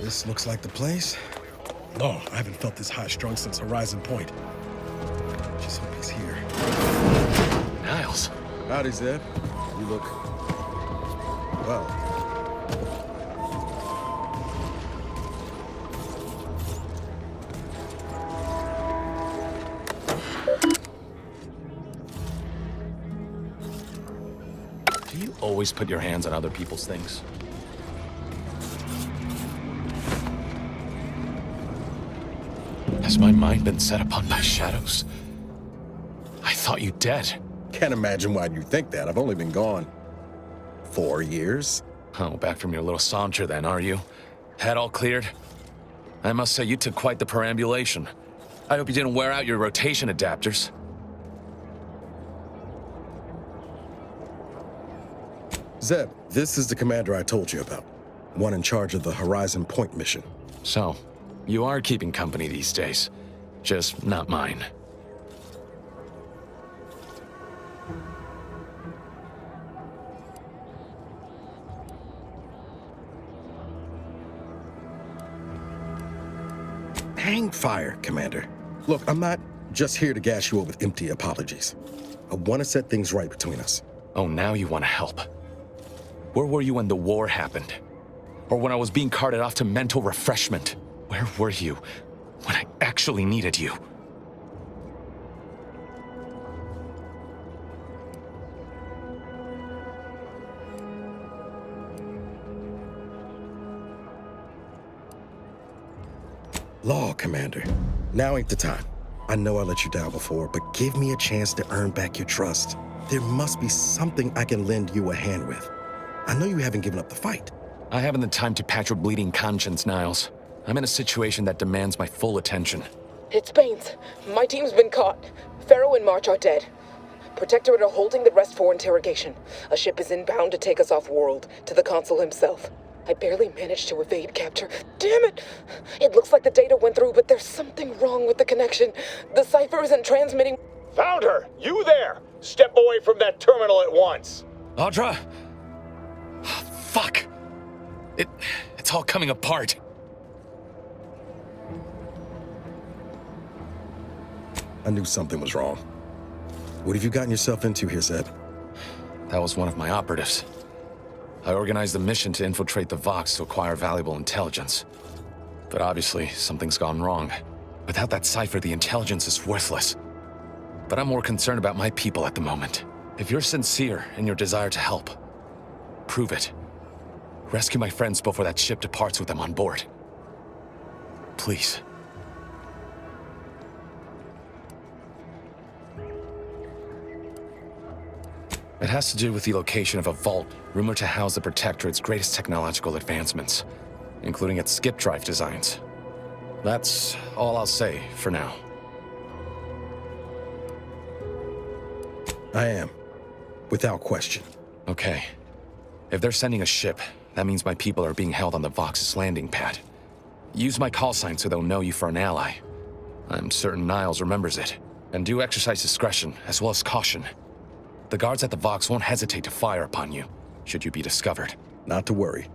This looks like the place. Oh, I haven't felt this high-strung since Horizon Point. Just hope he's here. Niles. Howdy, Zeb. You look... well. Do you always always put your hands on other people's things? Has my mind been set upon by shadows? I thought you dead. Can't imagine why you think that. I've only been gone 4 years. Oh, back from your little saunter then, are you? Head all cleared? I must say, you took quite the perambulation. I hope you didn't wear out your rotation adapters. Zeb, this is the commander I told you about. One in charge of the Horizon Point mission. So, you are keeping company these days. Just not mine. Hang fire, Commander. Look, I'm not just here to gas you up with empty apologies. I want to set things right between us. Oh, now you want to help. Where were you when the war happened? Or when I was being carted off to mental refreshment? Where were you when I actually needed you? Law, Commander. Now ain't the time. I know I let you down before, but give me a chance to earn back your trust. There must be something I can lend you a hand with. I know you haven't given up the fight. I haven't the time to patch your bleeding conscience, Niles. I'm in a situation that demands my full attention. It's Baines. My team's been caught. Pharaoh and March are dead. Protectorate are holding the rest for interrogation. A ship is inbound to take us off-world, to the consul himself. I barely managed to evade capture. Damn it! It looks like the data went through, but there's something wrong with the connection. The cipher isn't transmitting. Found her! You there! Step away from that terminal at once! Audra! Fuck! It's all coming apart. I knew something was wrong. What have you gotten yourself into here, Zeb? That was one of my operatives. I organized a mission to infiltrate the Vox to acquire valuable intelligence. But obviously, something's gone wrong. Without that cipher, the intelligence is worthless. But I'm more concerned about my people at the moment. If you're sincere in your desire to help, prove it. Rescue my friends before that ship departs with them on board. Please. It has to do with the location of a vault rumored to house the Protectorate's greatest technological advancements, including its skip drive designs. That's all I'll say for now. I am, without question. Okay. If they're sending a ship, that means my people are being held on the Vox's landing pad. Use my call sign so they'll know you for an ally. I'm certain Niles remembers it. And do exercise discretion, as well as caution. The guards at the Vox won't hesitate to fire upon you, should you be discovered. Not to worry.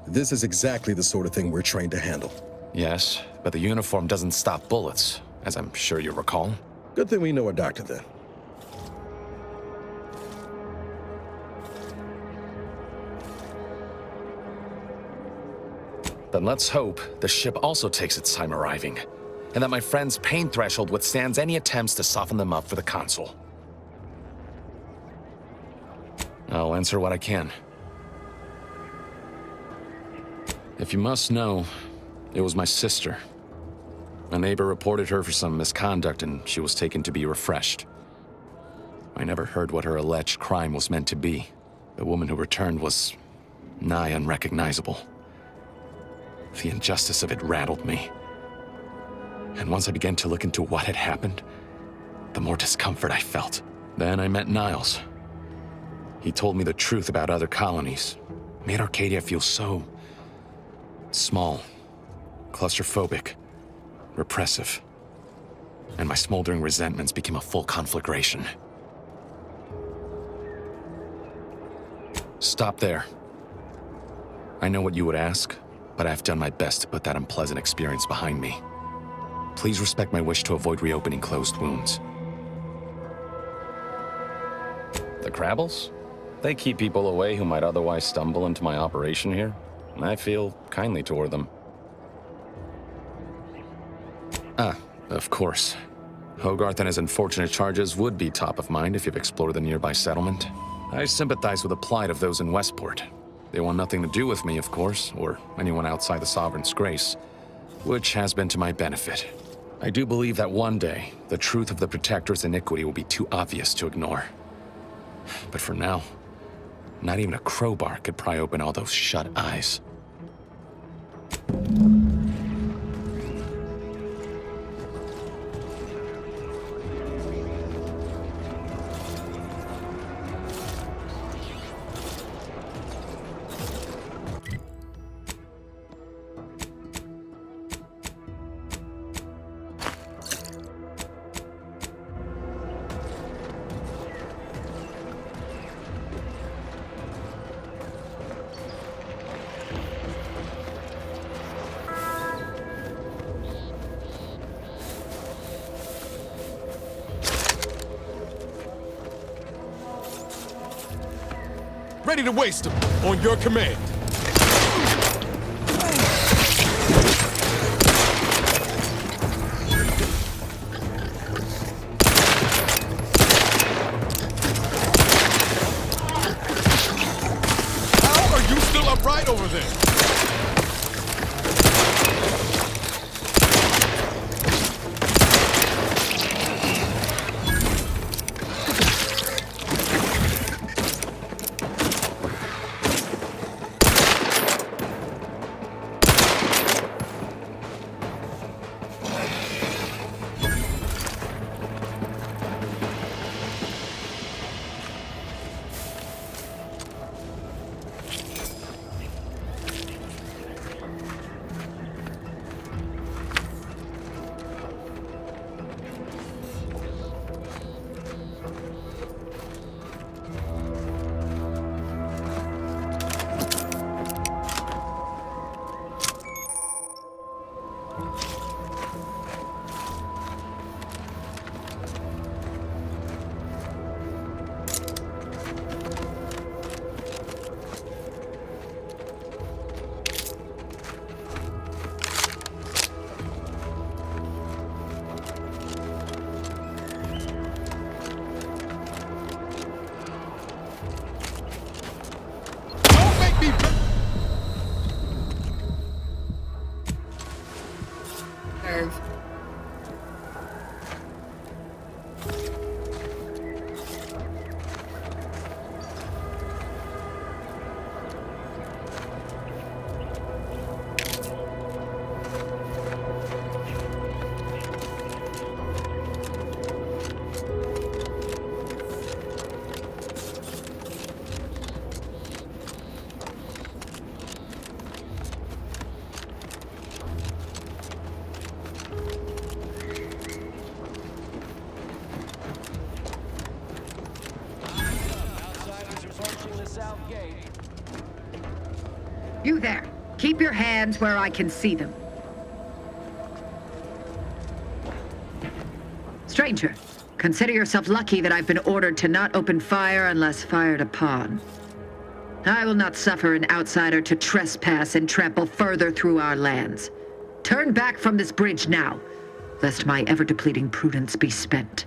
This is exactly the sort of thing we're trained to handle. Yes, but the uniform doesn't stop bullets, as I'm sure you recall. Good thing we know a doctor then. Then let's hope the ship also takes its time arriving, and that my friend's pain threshold withstands any attempts to soften them up for the consul. I'll answer what I can. If you must know, it was my sister. A neighbor reported her for some misconduct and she was taken to be refreshed. I never heard what her alleged crime was meant to be. The woman who returned was nigh unrecognizable. The injustice of it rattled me. And once I began to look into what had happened, the more discomfort I felt. Then I met Niles. He told me the truth about other colonies. Made Arcadia feel so small, claustrophobic, repressive. And my smoldering resentments became a full conflagration. Stop there. I know what you would ask, but I've done my best to put that unpleasant experience behind me. Please respect my wish to avoid reopening closed wounds. The Crabbles? They keep people away who might otherwise stumble into my operation here, and I feel kindly toward them. Ah, of course. Hogarth and his unfortunate charges would be top of mind if you've explored the nearby settlement. I sympathize with the plight of those in Westport. They want nothing to do with me, of course, or anyone outside the Sovereign's grace, which has been to my benefit. I do believe that one day, the truth of the Protectorate's iniquity will be too obvious to ignore. But for now, not even a crowbar could pry open all those shut eyes. Ready to waste them, on your command. How are you still upright over there? You there. Keep your hands where I can see them. Stranger, consider yourself lucky that I've been ordered to not open fire unless fired upon. I will not suffer an outsider to trespass and trample further through our lands. Turn back from this bridge now, lest my ever-depleting prudence be spent.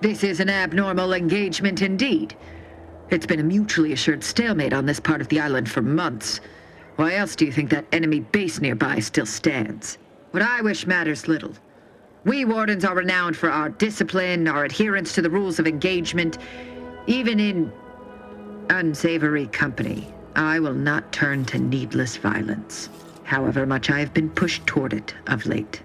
This is an abnormal engagement indeed. It's been a mutually assured stalemate on this part of the island for months. Why else do you think that enemy base nearby still stands? What I wish matters little. We Wardens are renowned for our discipline, our adherence to the rules of engagement. Even in unsavory company, I will not turn to needless violence, however much I have been pushed toward it of late.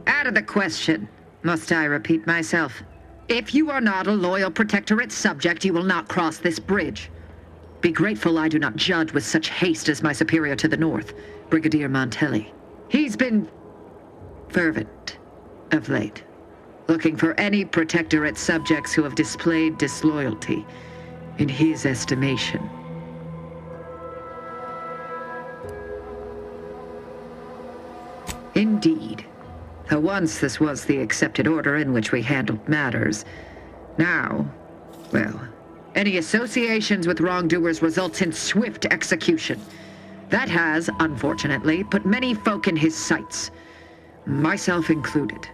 Out of the question. Must I repeat myself? If you are not a loyal Protectorate subject, you will not cross this bridge. Be grateful I do not judge with such haste as my superior to the north, Brigadier Montelli. He's been fervent of late, looking for any Protectorate subjects who have displayed disloyalty in his estimation. Indeed. Though once this was the accepted order in which we handled matters. Now, well, any associations with wrongdoers results in swift execution. That has, unfortunately, put many folk in his sights, myself included.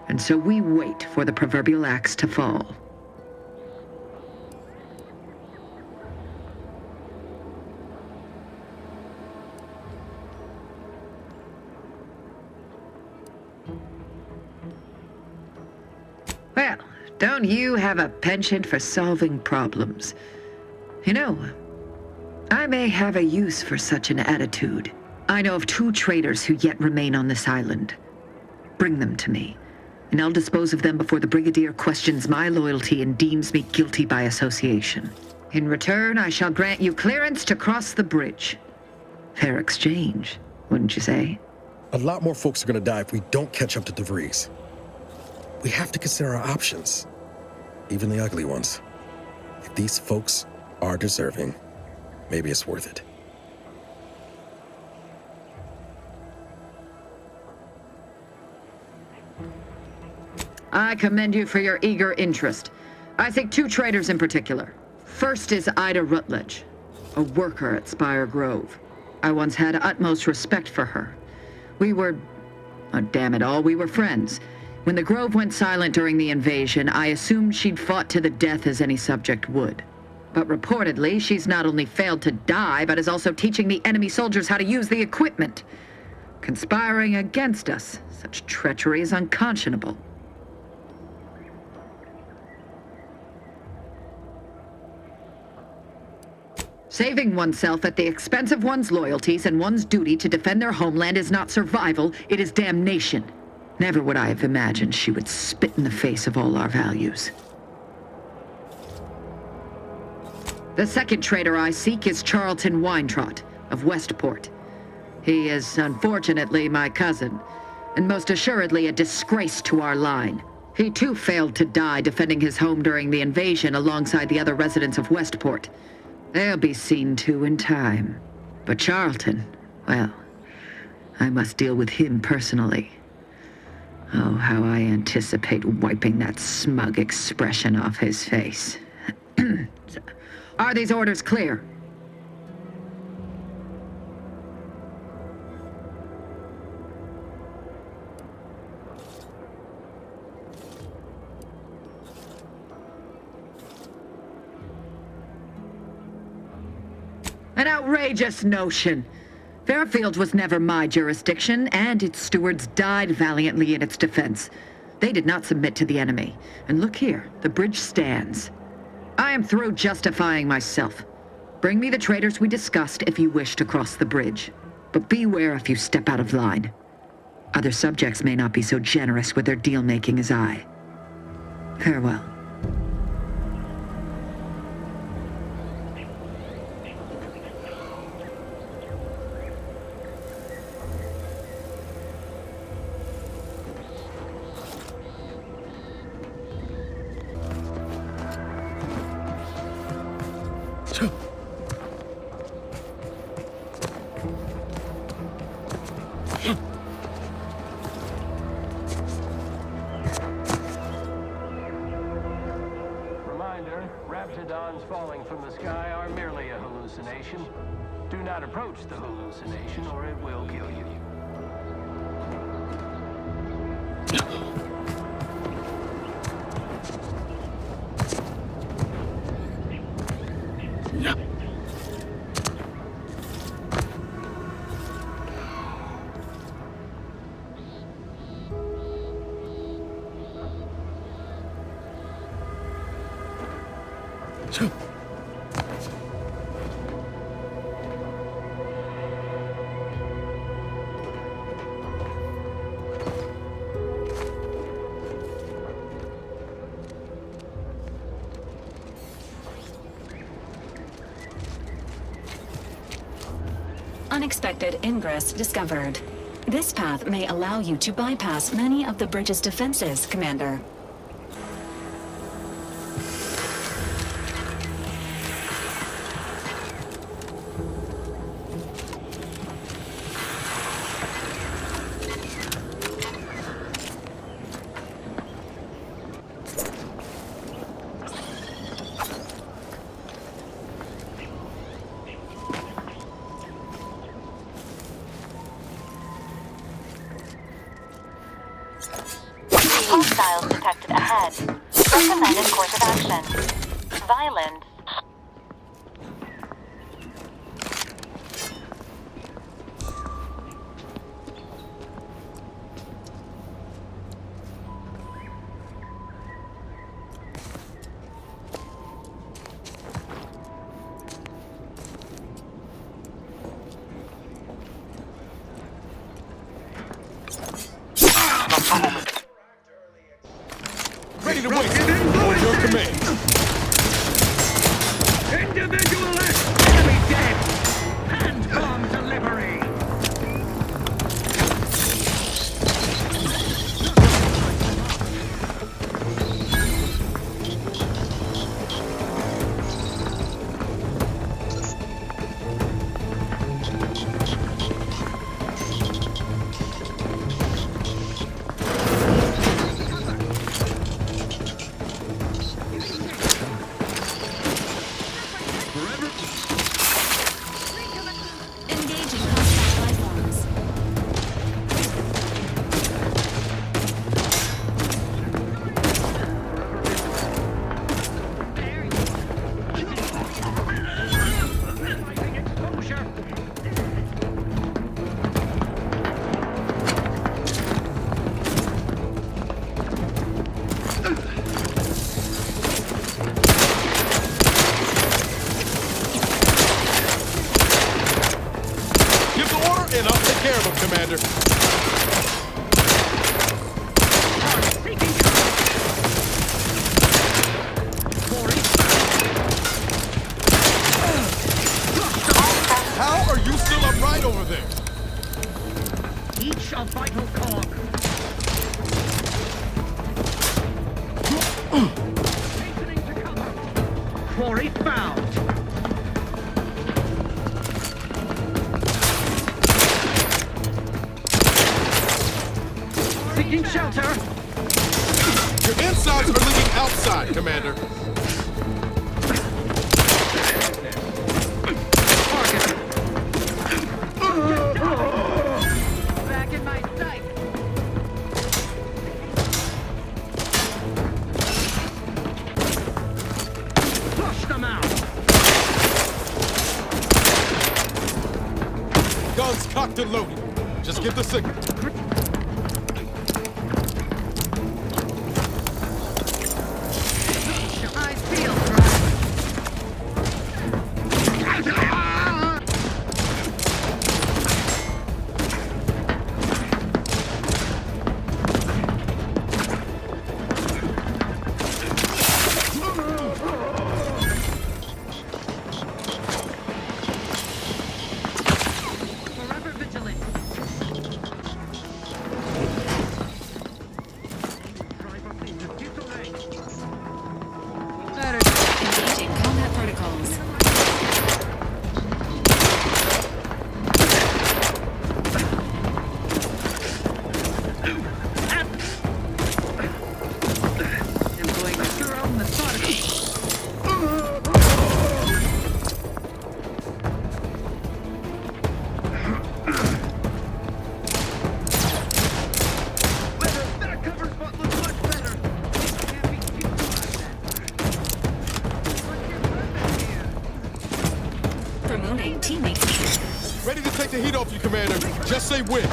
And so we wait for the proverbial axe to fall. Well, don't you have a penchant for solving problems? You know, I may have a use for such an attitude. I know of 2 traitors who yet remain on this island. Bring them to me, and I'll dispose of them before the Brigadier questions my loyalty and deems me guilty by association. In return, I shall grant you clearance to cross the bridge. Fair exchange, wouldn't you say? A lot more folks are gonna die if we don't catch up to D'Viris. We have to consider our options, even the ugly ones. If these folks are deserving, maybe it's worth it. I commend you for your eager interest. I think 2 traitors in particular. First is Ida Rutledge, a worker at Spire Grove. I once had utmost respect for her. We were, oh, damn it all, we were friends. When the Grove went silent during the invasion, I assumed she'd fought to the death as any subject would. But reportedly, she's not only failed to die, but is also teaching the enemy soldiers how to use the equipment. Conspiring against us. Such treachery is unconscionable. Saving oneself at the expense of one's loyalties and one's duty to defend their homeland is not survival, it is damnation. Never would I have imagined she would spit in the face of all our values. The second traitor I seek is Charlton Weintraut of Westport. He is, unfortunately, my cousin, and most assuredly a disgrace to our line. He too failed to die defending his home during the invasion alongside the other residents of Westport. They'll be seen to in time. But Charlton, well, I must deal with him personally. Oh, how I anticipate wiping that smug expression off his face. Are these orders clear? An outrageous notion. Fairfield was never my jurisdiction, and its stewards died valiantly in its defense. They did not submit to the enemy. And look here, the bridge stands. I am through justifying myself. Bring me the traitors we discussed if you wish to cross the bridge. But beware if you step out of line. Other subjects may not be so generous with their deal-making as I. Farewell. Reminder, Raptidons falling from the sky are merely a hallucination. Do not approach the hallucination or it will kill you. Unexpected ingress discovered. This path may allow you to bypass many of the bridge's defenses, Commander. Hostiles detected ahead. Recommended course of action. Violence. Ready to wait. On your command. Individualist! Enemy dead! Hand bomb delivery! Commander. How are you still upright over there? Each a vital cog. Hastening to cover. Quarry found. Seeking shelter. Your insides are leaking outside, Commander. Back in my sight. Flush them out. Guns cocked and loaded. Just get the signal. Ready to take the heat off you, Commander. Just say when.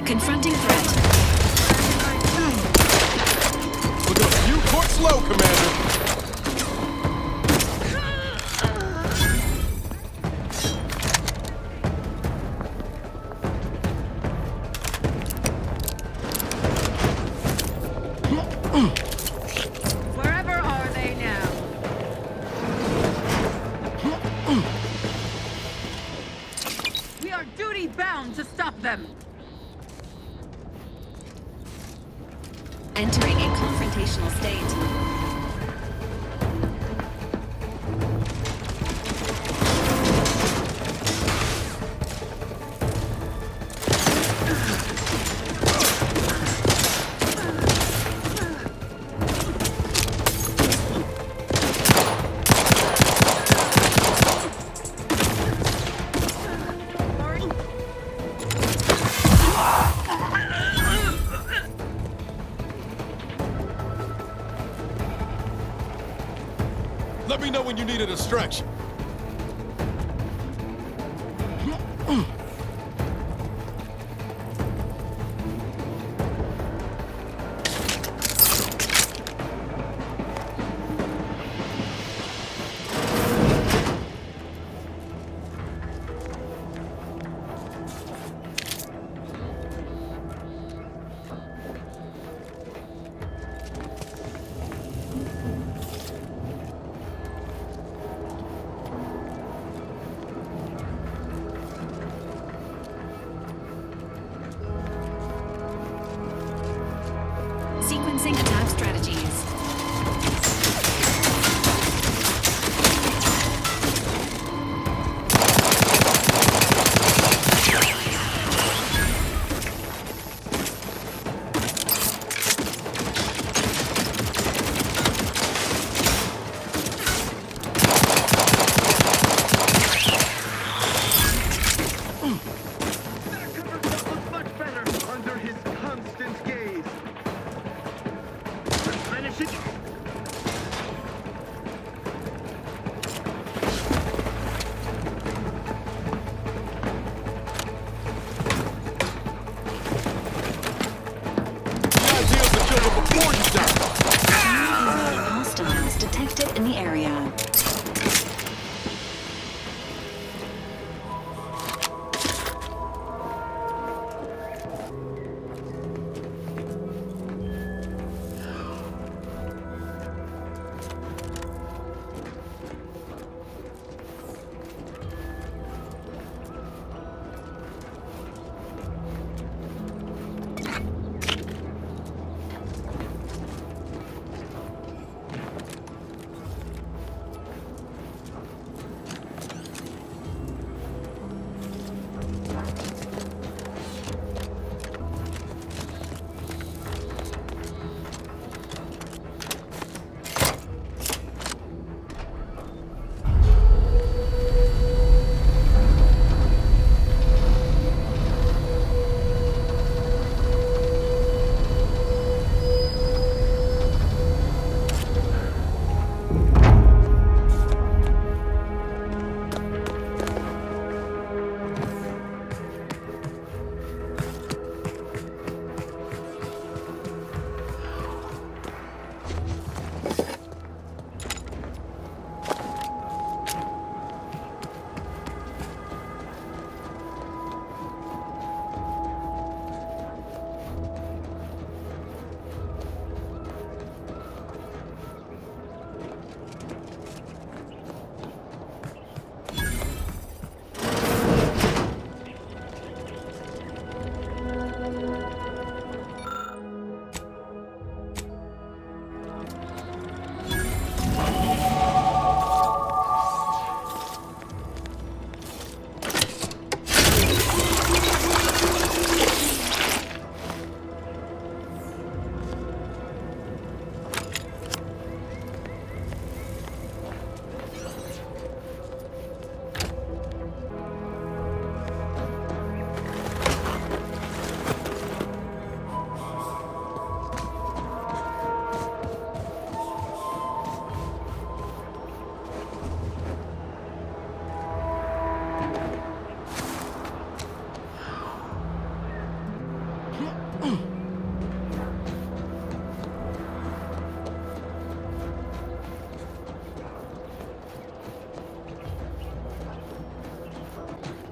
Confronting threat. Look at you, court slow, Commander. Wherever are they now? We are duty-bound to stop them! Entering a confrontational state. Let me know when you need a distraction. Sequencing attack strategies. Hostiles detected in the area.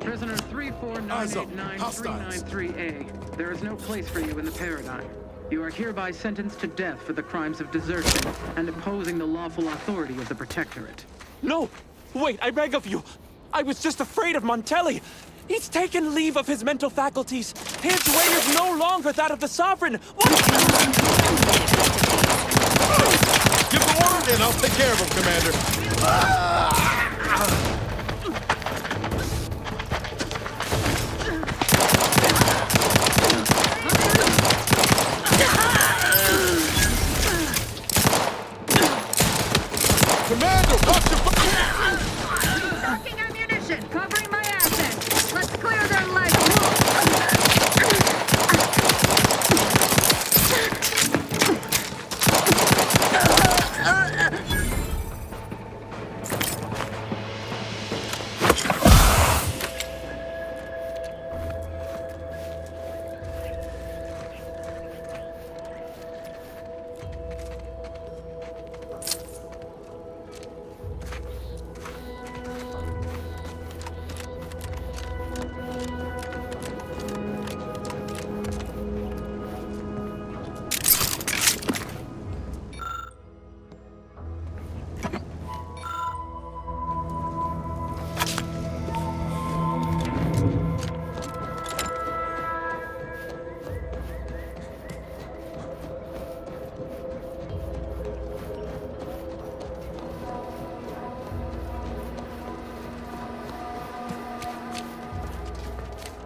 Prisoner 34989-393A. There is no place for you in the paradigm. You are hereby sentenced to death for the crimes of desertion and opposing the lawful authority of the Protectorate. No! Wait, I beg of you! I was just afraid of Montelli! He's taken leave of his mental faculties! His way is no longer that of the Sovereign! Give the order, and I'll take care of him, Commander. Commander, watch your Stocking ammunition, covering my assets. Let's clear their legs.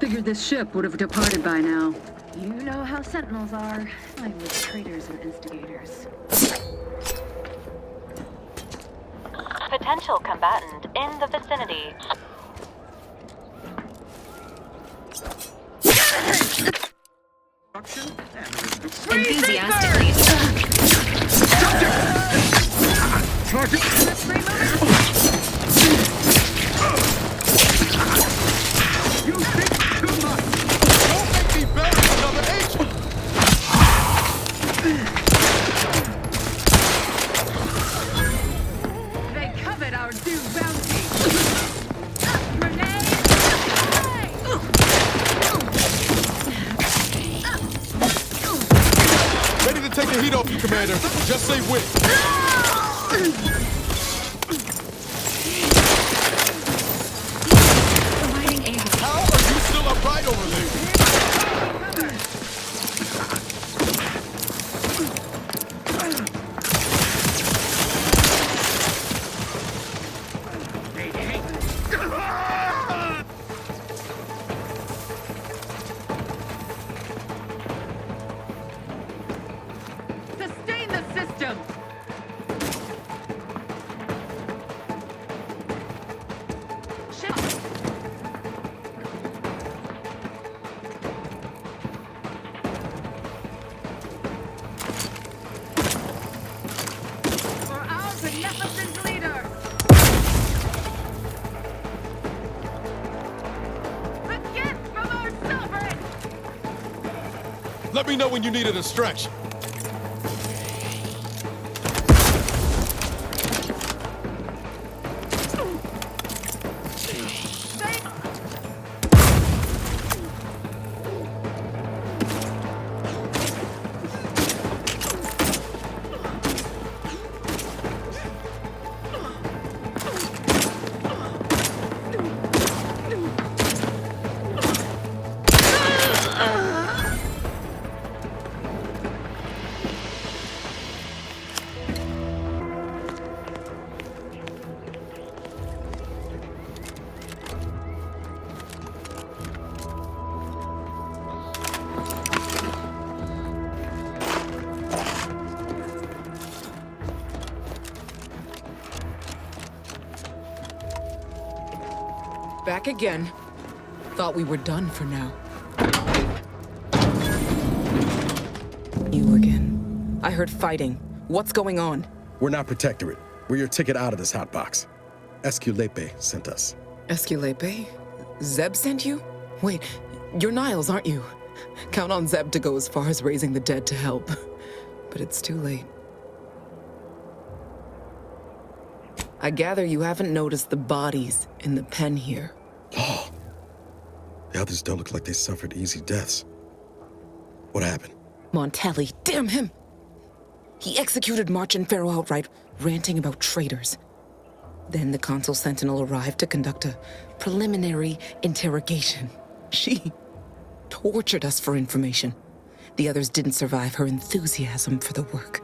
Figured this ship would have departed by now. You know how Sentinels are. I'm with traitors and instigators. Potential combatant in the vicinity. Enthusiastically. You think too much! Don't make me bury another agent! They covet our due bounty. Grenade! Ready to take the heat off you, Commander. Just say when. How are you still upright over there? Sustain the system! For our beneficent leader! A gift from our sovereign! Let me know when you need a distraction. Back again. Thought we were done for now. You again. I heard fighting. What's going on? We're not Protectorate. We're your ticket out of this hotbox. Esculepe sent us. Esculepe? Zeb sent you? Wait, you're Niles, aren't you? Count on Zeb to go as far as raising the dead to help. But it's too late. I gather you haven't noticed the bodies in the pen here. The others don't look like they suffered easy deaths. What happened? Montelli, damn him! He executed March and Pharaoh outright, ranting about traitors. Then the Consul Sentinel arrived to conduct a preliminary interrogation. She tortured us for information. The others didn't survive her enthusiasm for the work.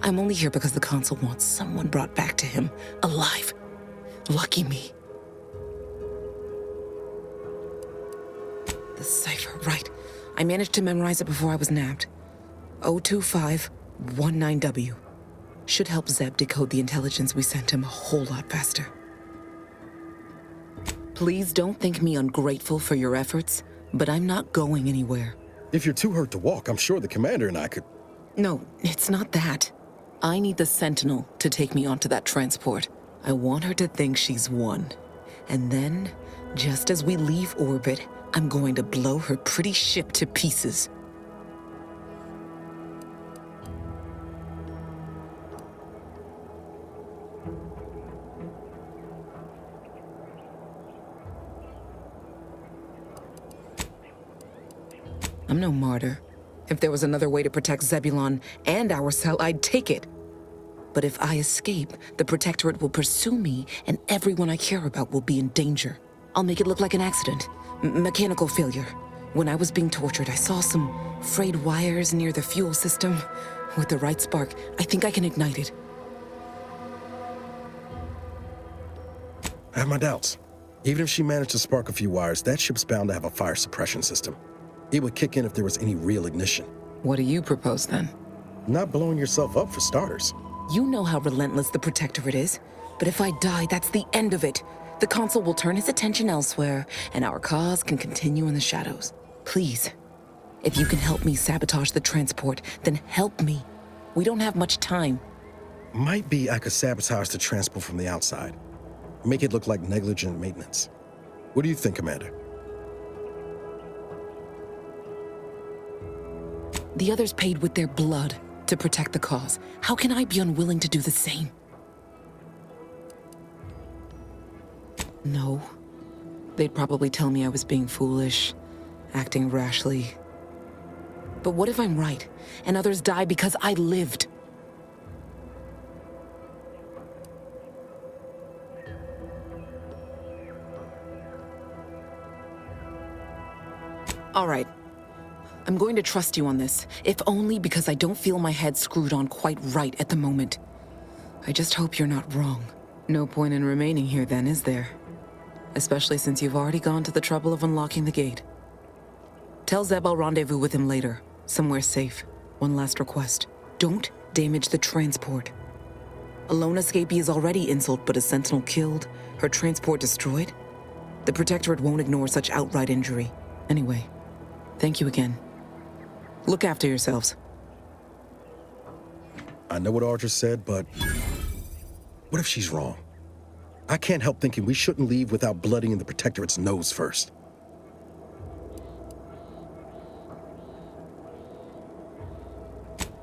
I'm only here because the Consul wants someone brought back to him, alive. Lucky me. The cipher, right. I managed to memorize it before I was nabbed. 02519W. Should help Zeb decode the intelligence we sent him a whole lot faster. Please don't think me ungrateful for your efforts, but I'm not going anywhere. If you're too hurt to walk, I'm sure the commander and I could... No, it's not that. I need the Sentinel to take me onto that transport. I want her to think she's won. And then, just as we leave orbit, I'm going to blow her pretty ship to pieces. I'm no martyr. If there was another way to protect Zebulon and our cell, I'd take it. But if I escape, the Protectorate will pursue me, and everyone I care about will be in danger. I'll make it look like an accident. Mechanical failure. When I was being tortured, I saw some frayed wires near the fuel system. With the right spark, I think I can ignite it. I have my doubts. Even if she managed to spark a few wires, that ship's bound to have a fire suppression system. It would kick in if there was any real ignition. What do you propose, then? Not blowing yourself up, for starters. You know how relentless the Protectorate is. But if I die, that's the end of it. The Consul will turn his attention elsewhere, and our cause can continue in the shadows. Please, if you can help me sabotage the transport, then help me. We don't have much time. Might be I could sabotage the transport from the outside. Make it look like negligent maintenance. What do you think, Commander? The others paid with their blood to protect the cause. How can I be unwilling to do the same? No. They'd probably tell me I was being foolish, acting rashly. But what if I'm right, and others die because I lived? All right. I'm going to trust you on this, if only because I don't feel my head screwed on quite right at the moment. I just hope you're not wrong. No point in remaining here then, is there? Especially since you've already gone to the trouble of unlocking the gate. Tell Zeb I'll rendezvous with him later, somewhere safe. One last request. Don't damage the transport. A lone escapee is already insult, but a Sentinel killed, her transport destroyed? The Protectorate won't ignore such outright injury. Anyway, thank you again. Look after yourselves. I know what Audra said, but what if she's wrong? I can't help thinking we shouldn't leave without bloodying the Protectorate's nose first.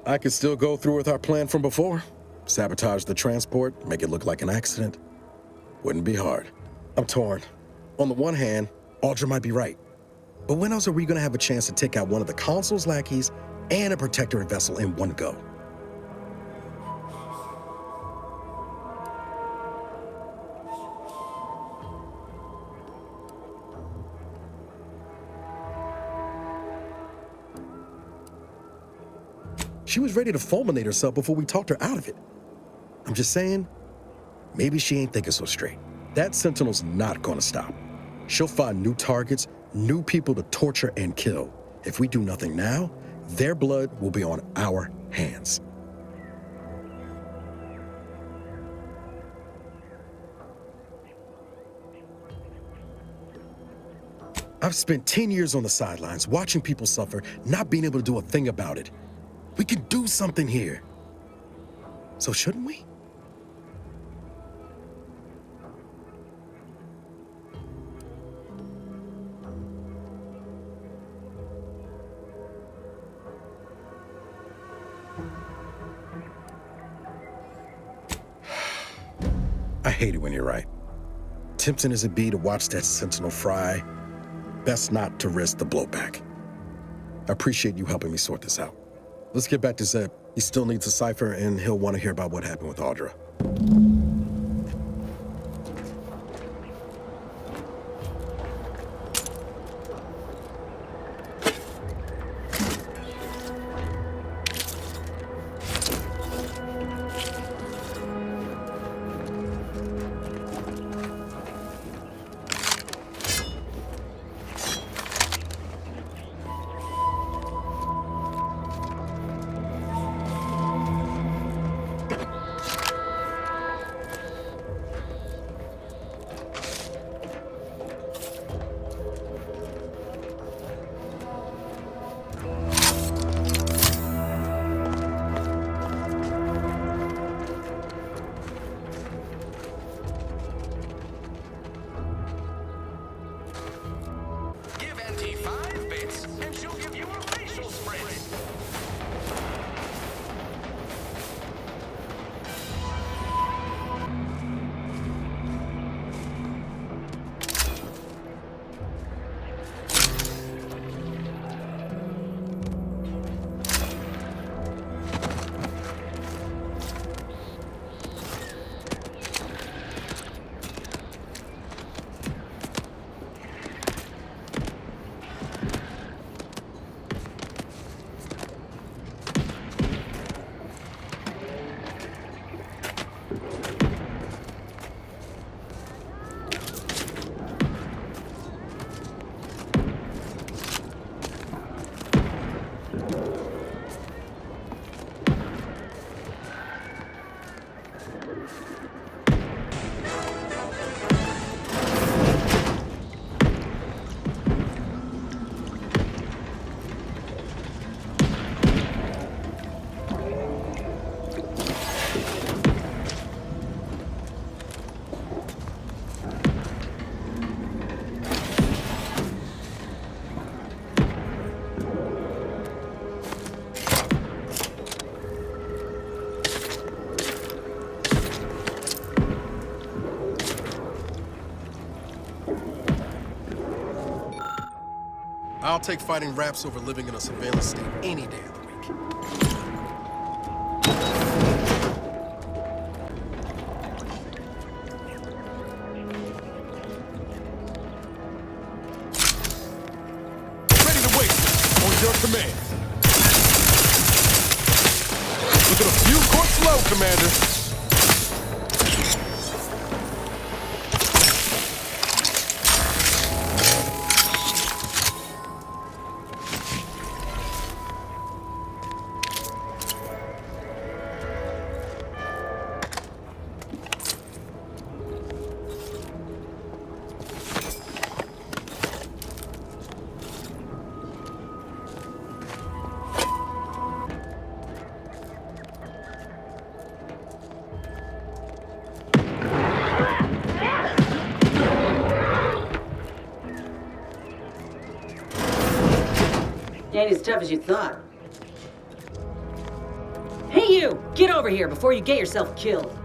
I could still go through with our plan from before. Sabotage the transport, make it look like an accident. Wouldn't be hard. I'm torn. On the one hand, Audra might be right. But when else are we gonna have a chance to take out one of the Consul's lackeys and a Protectorate vessel in one go? She was ready to fulminate herself before we talked her out of it. I'm just saying, maybe she ain't thinking so straight. That Sentinel's not gonna stop. She'll find new targets, new people to torture and kill. If we do nothing now, their blood will be on our hands. I've spent 10 years on the sidelines, watching people suffer, not being able to do a thing about it. We can do something here. So shouldn't we? I hate it when you're right. Tempting as it be to watch that Sentinel fry, best not to risk the blowback. I appreciate you helping me sort this out. Let's get back to Zeb. He still needs a cipher, and he'll want to hear about what happened with Audra. Give Auntie 5 bits, and she'll give you a facial spread. I'll take fighting raps over living in a surveillance state any day of the week. Ready to wait. On your command. Looking a few courts low, Commander. Ain't as tough as you thought. Hey you! Get over here before you get yourself killed.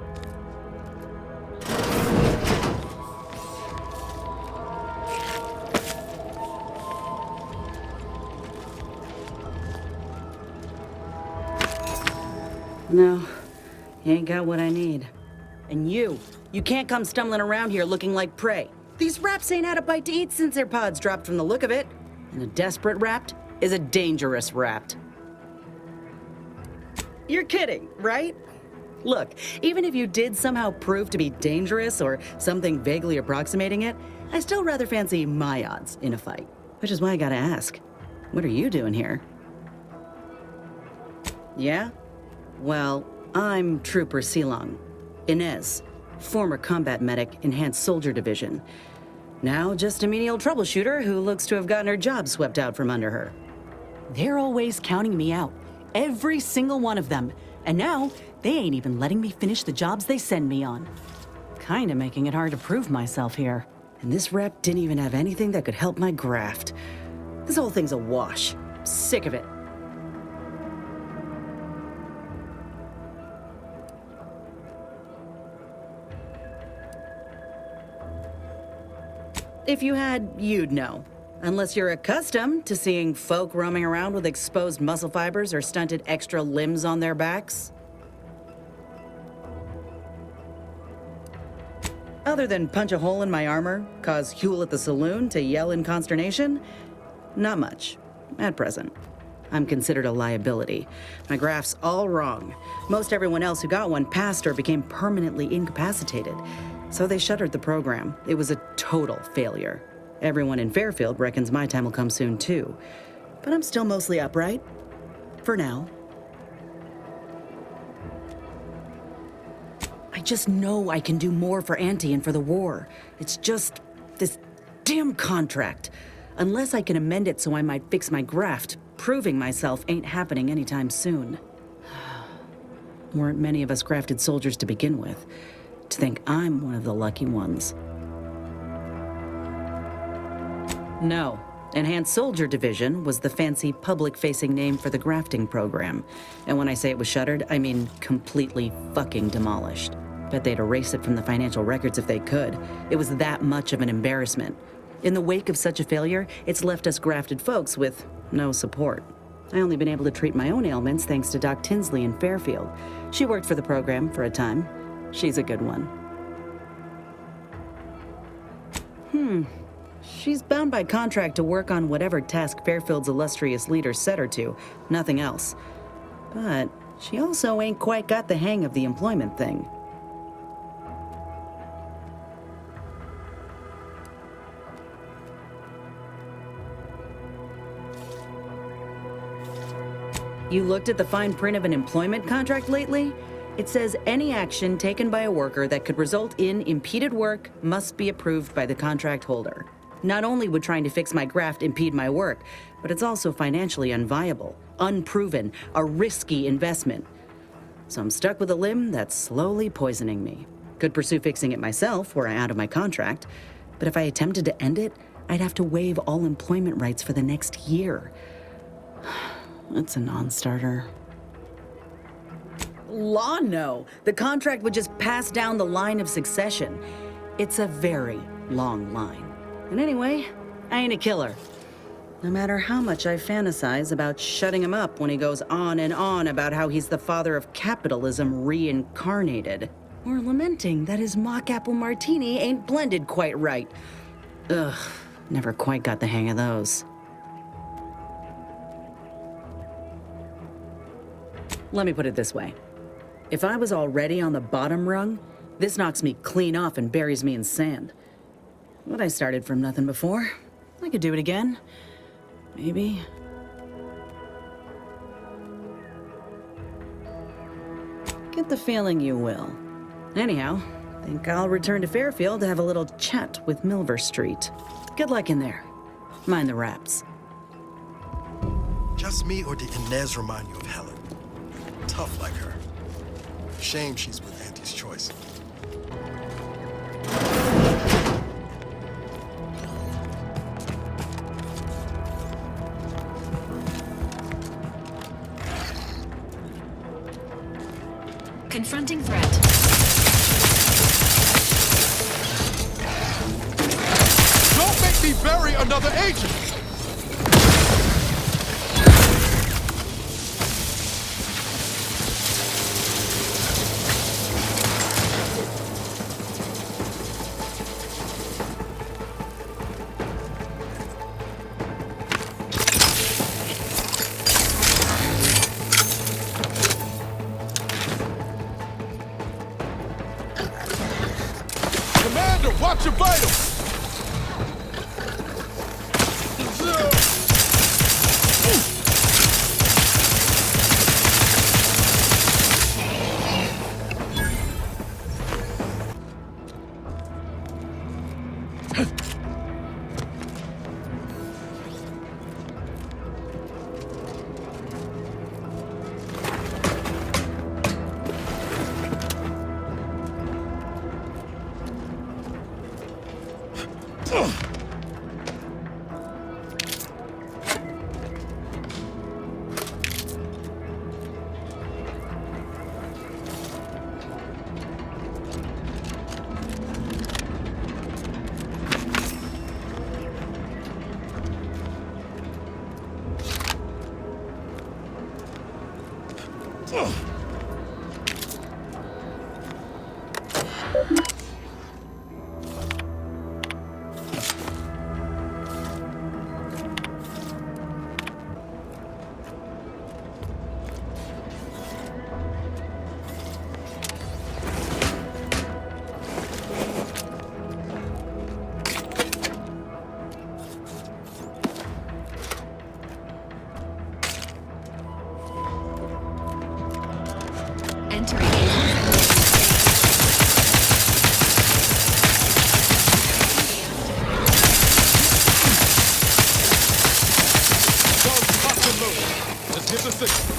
No, you ain't got what I need. And you can't come stumbling around here looking like prey. These raps ain't had a bite to eat since their pods dropped from the look of it. And a desperate rapt is a dangerous rapt. You're kidding, right? Look, even if you did somehow prove to be dangerous or something vaguely approximating it, I still rather fancy my odds in a fight. Which is why I gotta ask, what are you doing here? Yeah? Well, I'm Trooper Silong. Inez, former combat medic, Enhanced Soldier Division. Now just a menial troubleshooter who looks to have gotten her job swept out from under her. They're always counting me out. Every single one of them. And now, they ain't even letting me finish the jobs they send me on. Kinda making it hard to prove myself here. And this rep didn't even have anything that could help my graft. This whole thing's a wash. I'm sick of it. If you had, you'd know. Unless you're accustomed to seeing folk roaming around with exposed muscle fibers or stunted extra limbs on their backs. Other than punch a hole in my armor, cause Huel at the saloon to yell in consternation, not much, at present. I'm considered a liability. My graph's all wrong. Most everyone else who got one passed or became permanently incapacitated. So they shuttered the program. It was a total failure. Everyone in Fairfield reckons my time will come soon too. But I'm still mostly upright. For now. I just know I can do more for Auntie and for the war. It's just this damn contract. Unless I can amend it so I might fix my graft, proving myself ain't happening anytime soon. Weren't many of us grafted soldiers to begin with. To think I'm one of the lucky ones. No. Enhanced Soldier Division was the fancy public-facing name for the grafting program. And when I say it was shuttered, I mean completely fucking demolished. Bet they'd erase it from the financial records if they could. It was that much of an embarrassment. In the wake of such a failure, it's left us grafted folks with no support. I only been able to treat my own ailments thanks to Doc Tinsley in Fairfield. She worked for the program for a time. She's a good one. She's bound by contract to work on whatever task Fairfield's illustrious leader set her to, nothing else. But she also ain't quite got the hang of the employment thing. You looked at the fine print of an employment contract lately? It says any action taken by a worker that could result in impeded work must be approved by the contract holder. Not only would trying to fix my graft impede my work, but it's also financially unviable, unproven, a risky investment. So I'm stuck with a limb that's slowly poisoning me. Could pursue fixing it myself were I out of my contract, but if I attempted to end it, I'd have to waive all employment rights for the next year. That's a non-starter. Law, no. The contract would just pass down the line of succession. It's a very long line. And anyway, I ain't a killer. No matter how much I fantasize about shutting him up when he goes on and on about how he's the father of capitalism reincarnated. Or lamenting that his mock apple martini ain't blended quite right. Ugh, never quite got the hang of those. Let me put it this way. If I was already on the bottom rung, this knocks me clean off and buries me in sand. But I started from nothing before. I could do it again. Maybe. Get the feeling you will. Anyhow, think I'll return to Fairfield to have a little chat with Milverstreet. Good luck in there. Mind the raps. Just me, or did Inez remind you of Helen? Tough like her. Shame she's with Auntie's choice. Confronting threat. Don't make me bury another agent! Watch your vitals! Just get the signal.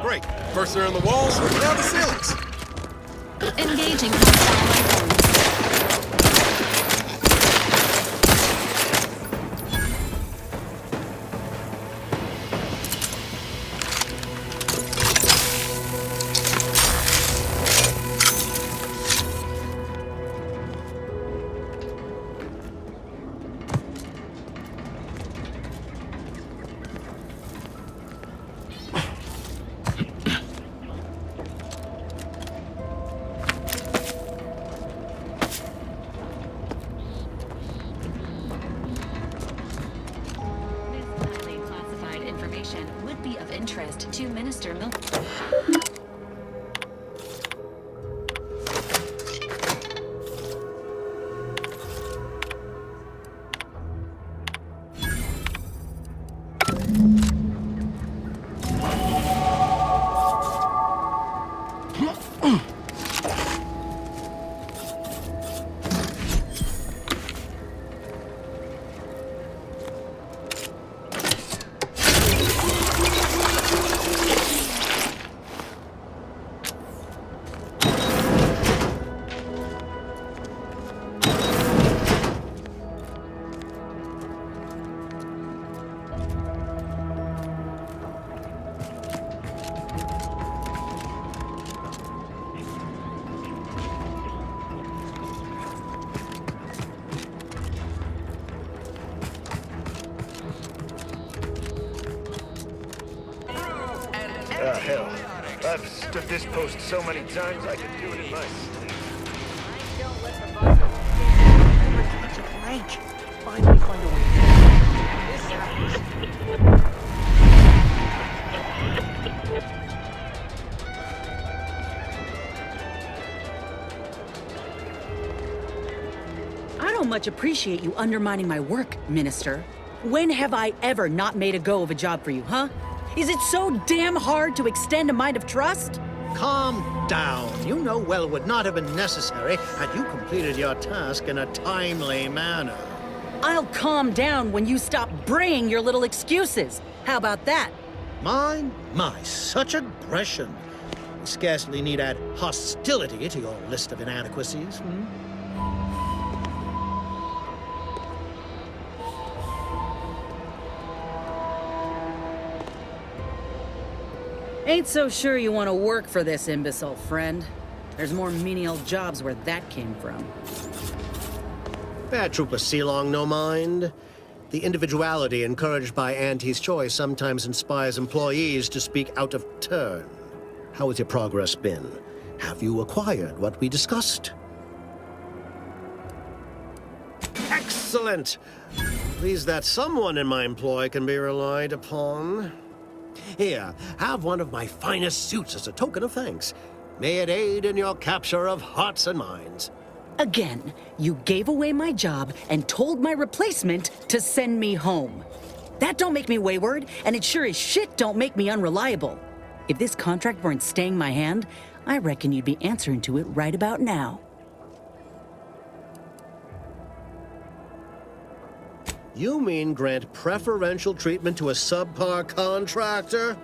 Great. First they're in the walls, now the ceilings. Engaging hostile life forms. Would be of interest to Minister Milverstreet. Hell. I've stood this post so many times I could do it in my sleep. Catch a break. Finally find a way I don't much appreciate you undermining my work, Minister. When have I ever not made a go of a job for you, huh? Is it so damn hard to extend a mind of trust? Calm down. You know well it would not have been necessary had you completed your task in a timely manner. I'll calm down when you stop bringing your little excuses. How about that? My, such aggression. You scarcely need add hostility to your list of inadequacies, Ain't so sure you want to work for this imbecile, friend. There's more menial jobs where that came from. Bad Trooper Sealong, no mind. The individuality encouraged by Auntie's choice sometimes inspires employees to speak out of turn. How has your progress been? Have you acquired what we discussed? Excellent! Pleased that someone in my employ can be relied upon. Here, have one of my finest suits as a token of thanks. May it aid in your capture of hearts and minds. Again, you gave away my job and told my replacement to send me home. That don't make me wayward, and it sure as shit don't make me unreliable. If this contract weren't staying my hand, I reckon you'd be answering to it right about now. You mean grant preferential treatment to a subpar contractor?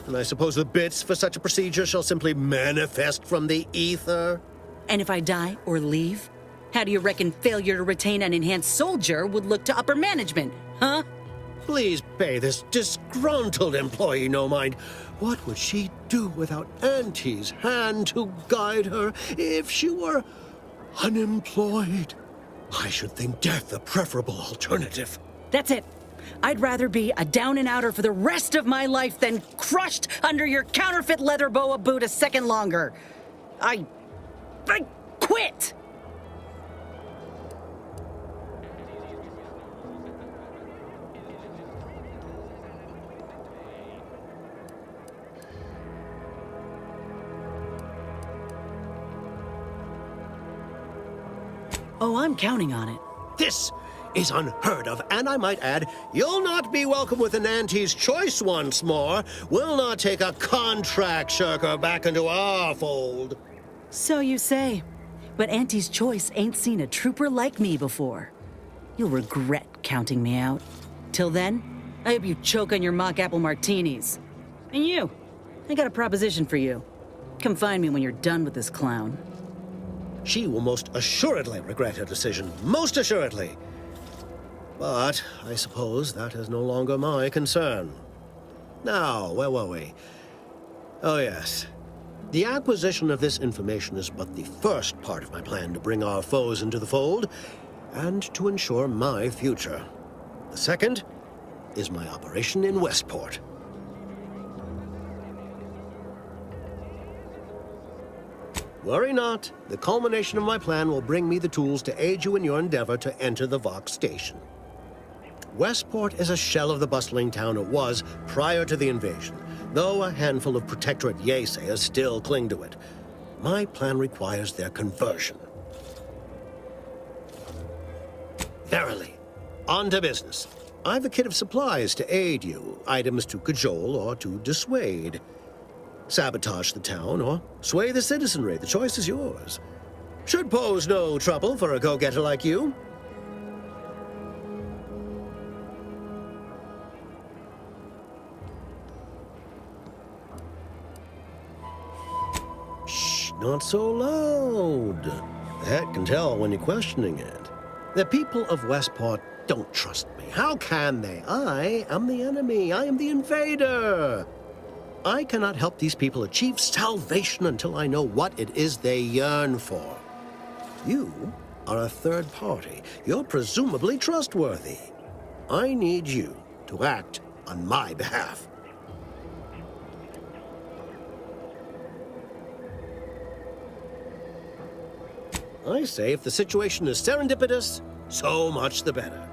And I suppose the bits for such a procedure shall simply manifest from the ether? And if I die or leave, how do you reckon failure to retain an enhanced soldier would look to upper management, huh? Please pay this disgruntled employee no mind. What would she do without Auntie's hand to guide her if she were unemployed? I should think death a preferable alternative. That's it. I'd rather be a down-and-outer for the rest of my life than crushed under your counterfeit leather boa boot a second longer. I quit! Oh, I'm counting on it. This is unheard of, and I might add, you'll not be welcome with an Auntie's choice once more. We'll not take a contract shirker back into our fold. So you say, but Auntie's choice ain't seen a trooper like me before. You'll regret counting me out. Till then, I hope you choke on your mock apple martinis. And you, I got a proposition for you. Come find me when you're done with this clown. She will most assuredly regret her decision. Most assuredly. But I suppose that is no longer my concern. Now, where were we? Oh, yes. The acquisition of this information is but the first part of my plan to bring our foes into the fold and to ensure my future. The second is my operation in Westport. Worry not. The culmination of my plan will bring me the tools to aid you in your endeavor to enter the Vox station. Westport is a shell of the bustling town it was prior to the invasion, though a handful of Protectorate yaysayers still cling to it. My plan requires their conversion. Verily, on to business. I've a kit of supplies to aid you, items to cajole or to dissuade. Sabotage the town or sway the citizenry. The choice is yours. Should pose no trouble for a go-getter like you. Shh, not so loud. The head can tell when you're questioning it. The people of Westport don't trust me. How can they? I am the enemy. I am the invader. I cannot help these people achieve salvation until I know what it is they yearn for. You are a third party. You're presumably trustworthy. I need you to act on my behalf. I say if the situation is serendipitous, so much the better.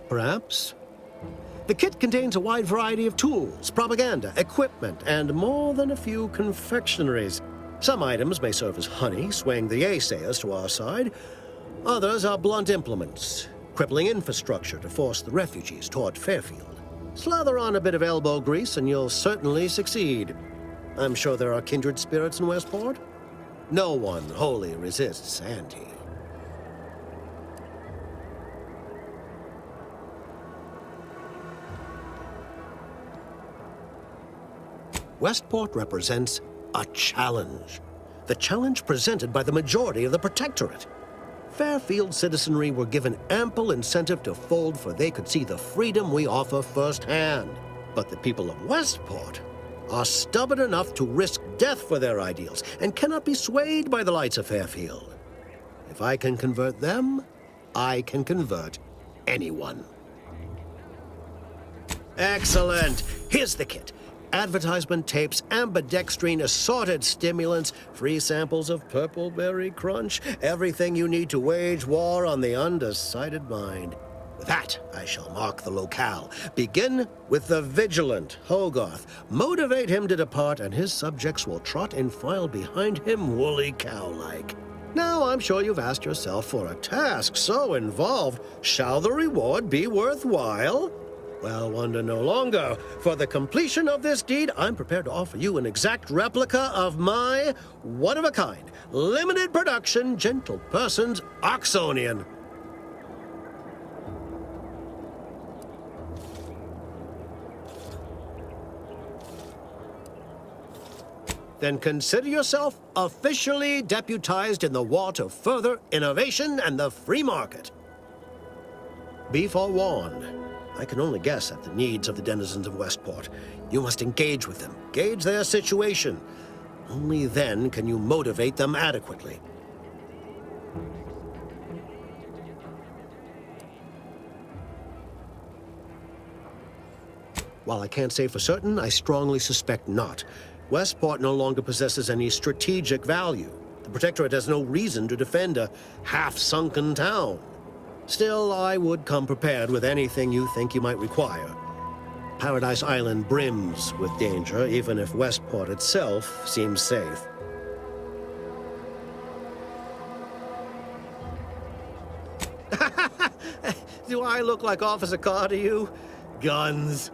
Perhaps. The kit contains a wide variety of tools, propaganda, equipment, and more than a few confectionaries. Some items may serve as honey, swaying the yaysayers to our side. Others are blunt implements, crippling infrastructure to force the refugees toward Fairfield. Slather on a bit of elbow grease and you'll certainly succeed. I'm sure there are kindred spirits in Westport. No one wholly resists Auntie. Westport represents a challenge. The challenge presented by the majority of the Protectorate. Fairfield citizenry were given ample incentive to fold, for they could see the freedom we offer firsthand. But the people of Westport are stubborn enough to risk death for their ideals and cannot be swayed by the lights of Fairfield. If I can convert them, I can convert anyone. Excellent. Here's the kit. Advertisement tapes, ambidextrine, assorted stimulants, free samples of Purpleberry Crunch, everything you need to wage war on the undecided mind. With that, I shall mark the locale. Begin with the vigilant Hogarth. Motivate him to depart, and his subjects will trot in file behind him woolly cow-like. Now, I'm sure you've asked yourself, for a task so involved, shall the reward be worthwhile? Well, wonder no longer. For the completion of this deed, I'm prepared to offer you an exact replica of my one-of-a-kind, limited production, gentle person's Oxonian. Then consider yourself officially deputized in the war to further innovation and the free market. Be forewarned. I can only guess at the needs of the denizens of Westport. You must engage with them, gauge their situation. Only then can you motivate them adequately. While I can't say for certain, I strongly suspect not. Westport no longer possesses any strategic value. The Protectorate has no reason to defend a half-sunken town. Still, I would come prepared with anything you think you might require. Paradise Island brims with danger, even if Westport itself seems safe. Do I look like Officer Carr to you? Guns.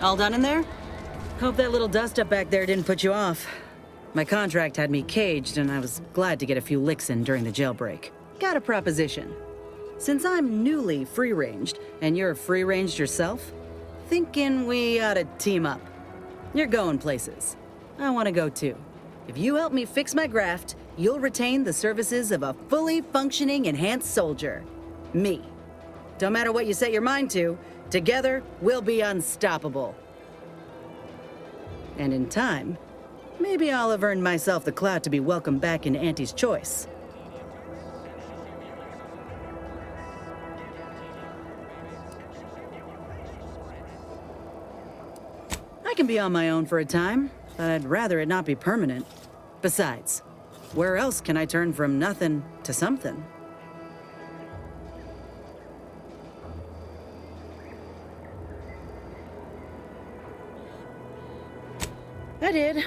All done in there? Hope that little dust-up back there didn't put you off. My contract had me caged, and I was glad to get a few licks in during the jailbreak. Got a proposition. Since I'm newly free-ranged, and you're free-ranged yourself, thinking we ought to team up. You're going places. I want to go too. If you help me fix my graft, you'll retain the services of a fully functioning enhanced soldier. Me. Don't matter what you set your mind to, together we'll be unstoppable. And in time, maybe I'll have earned myself the clout to be welcomed back in Auntie's choice. I can be on my own for a time, but I'd rather it not be permanent. Besides, where else can I turn from nothing to something? I did,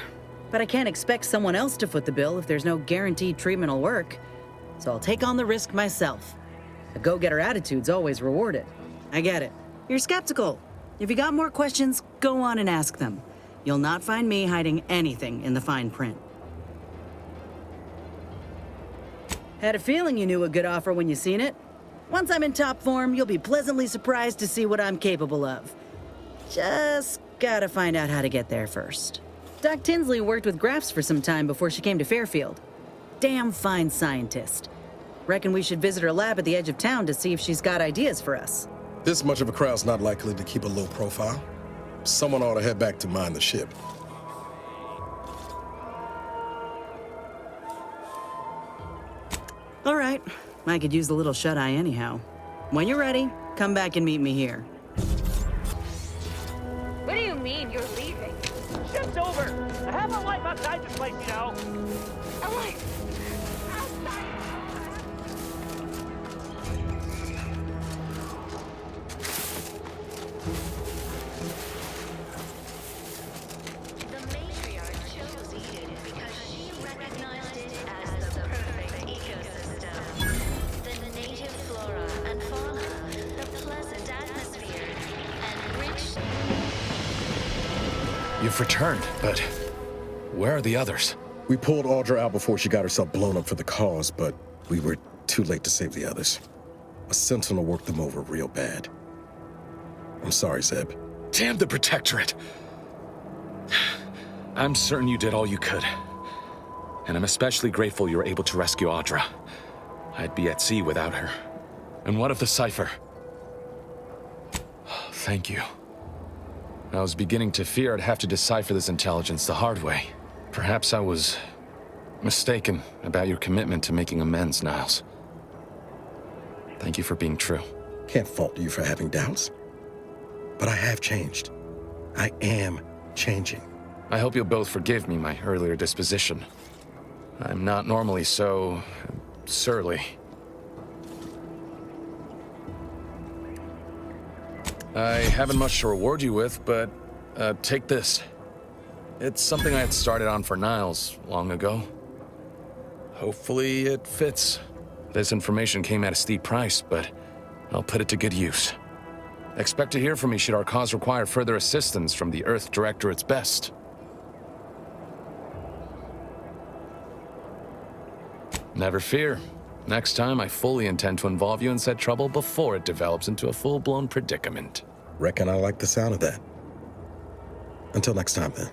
but I can't expect someone else to foot the bill if there's no guaranteed treatment will work. So I'll take on the risk myself. A go-getter attitude's always rewarded. I get it. You're skeptical. If you got more questions, go on and ask them. You'll not find me hiding anything in the fine print. Had a feeling you knew a good offer when you seen it. Once I'm in top form, you'll be pleasantly surprised to see what I'm capable of. Just gotta find out how to get there first. Doc Tinsley worked with Grafts for some time before she came to Fairfield. Damn fine scientist. Reckon we should visit her lab at the edge of town to see if she's got ideas for us. This much of a crowd's not likely to keep a low profile. Someone ought to head back to mine the ship. All right. I could use a little shut-eye anyhow. When you're ready, come back and meet me here. What do you mean you're leaving? Ship's over. I have a life outside this place, you know. A life? You've returned, but where are the others? We pulled Audra out before she got herself blown up for the cause, but we were too late to save the others. A sentinel worked them over real bad. I'm sorry, Zeb. Damn the Protectorate! I'm certain you did all you could. And I'm especially grateful you were able to rescue Audra. I'd be at sea without her. And what of the cipher? Thank you. I was beginning to fear I'd have to decipher this intelligence the hard way. Perhaps I was mistaken about your commitment to making amends, Niles. Thank you for being true. Can't fault you for having doubts. But I have changed. I am changing. I hope you'll both forgive me my earlier disposition. I'm not normally so surly. I haven't much to reward you with, but take this. It's something I had started on for Niles long ago. Hopefully it fits. This information came at a steep price, but I'll put it to good use. Expect to hear from me should our cause require further assistance from the Earth Directorate's best. Never fear. Next time, I fully intend to involve you in said trouble before it develops into a full-blown predicament. Reckon I like the sound of that. Until next time, then.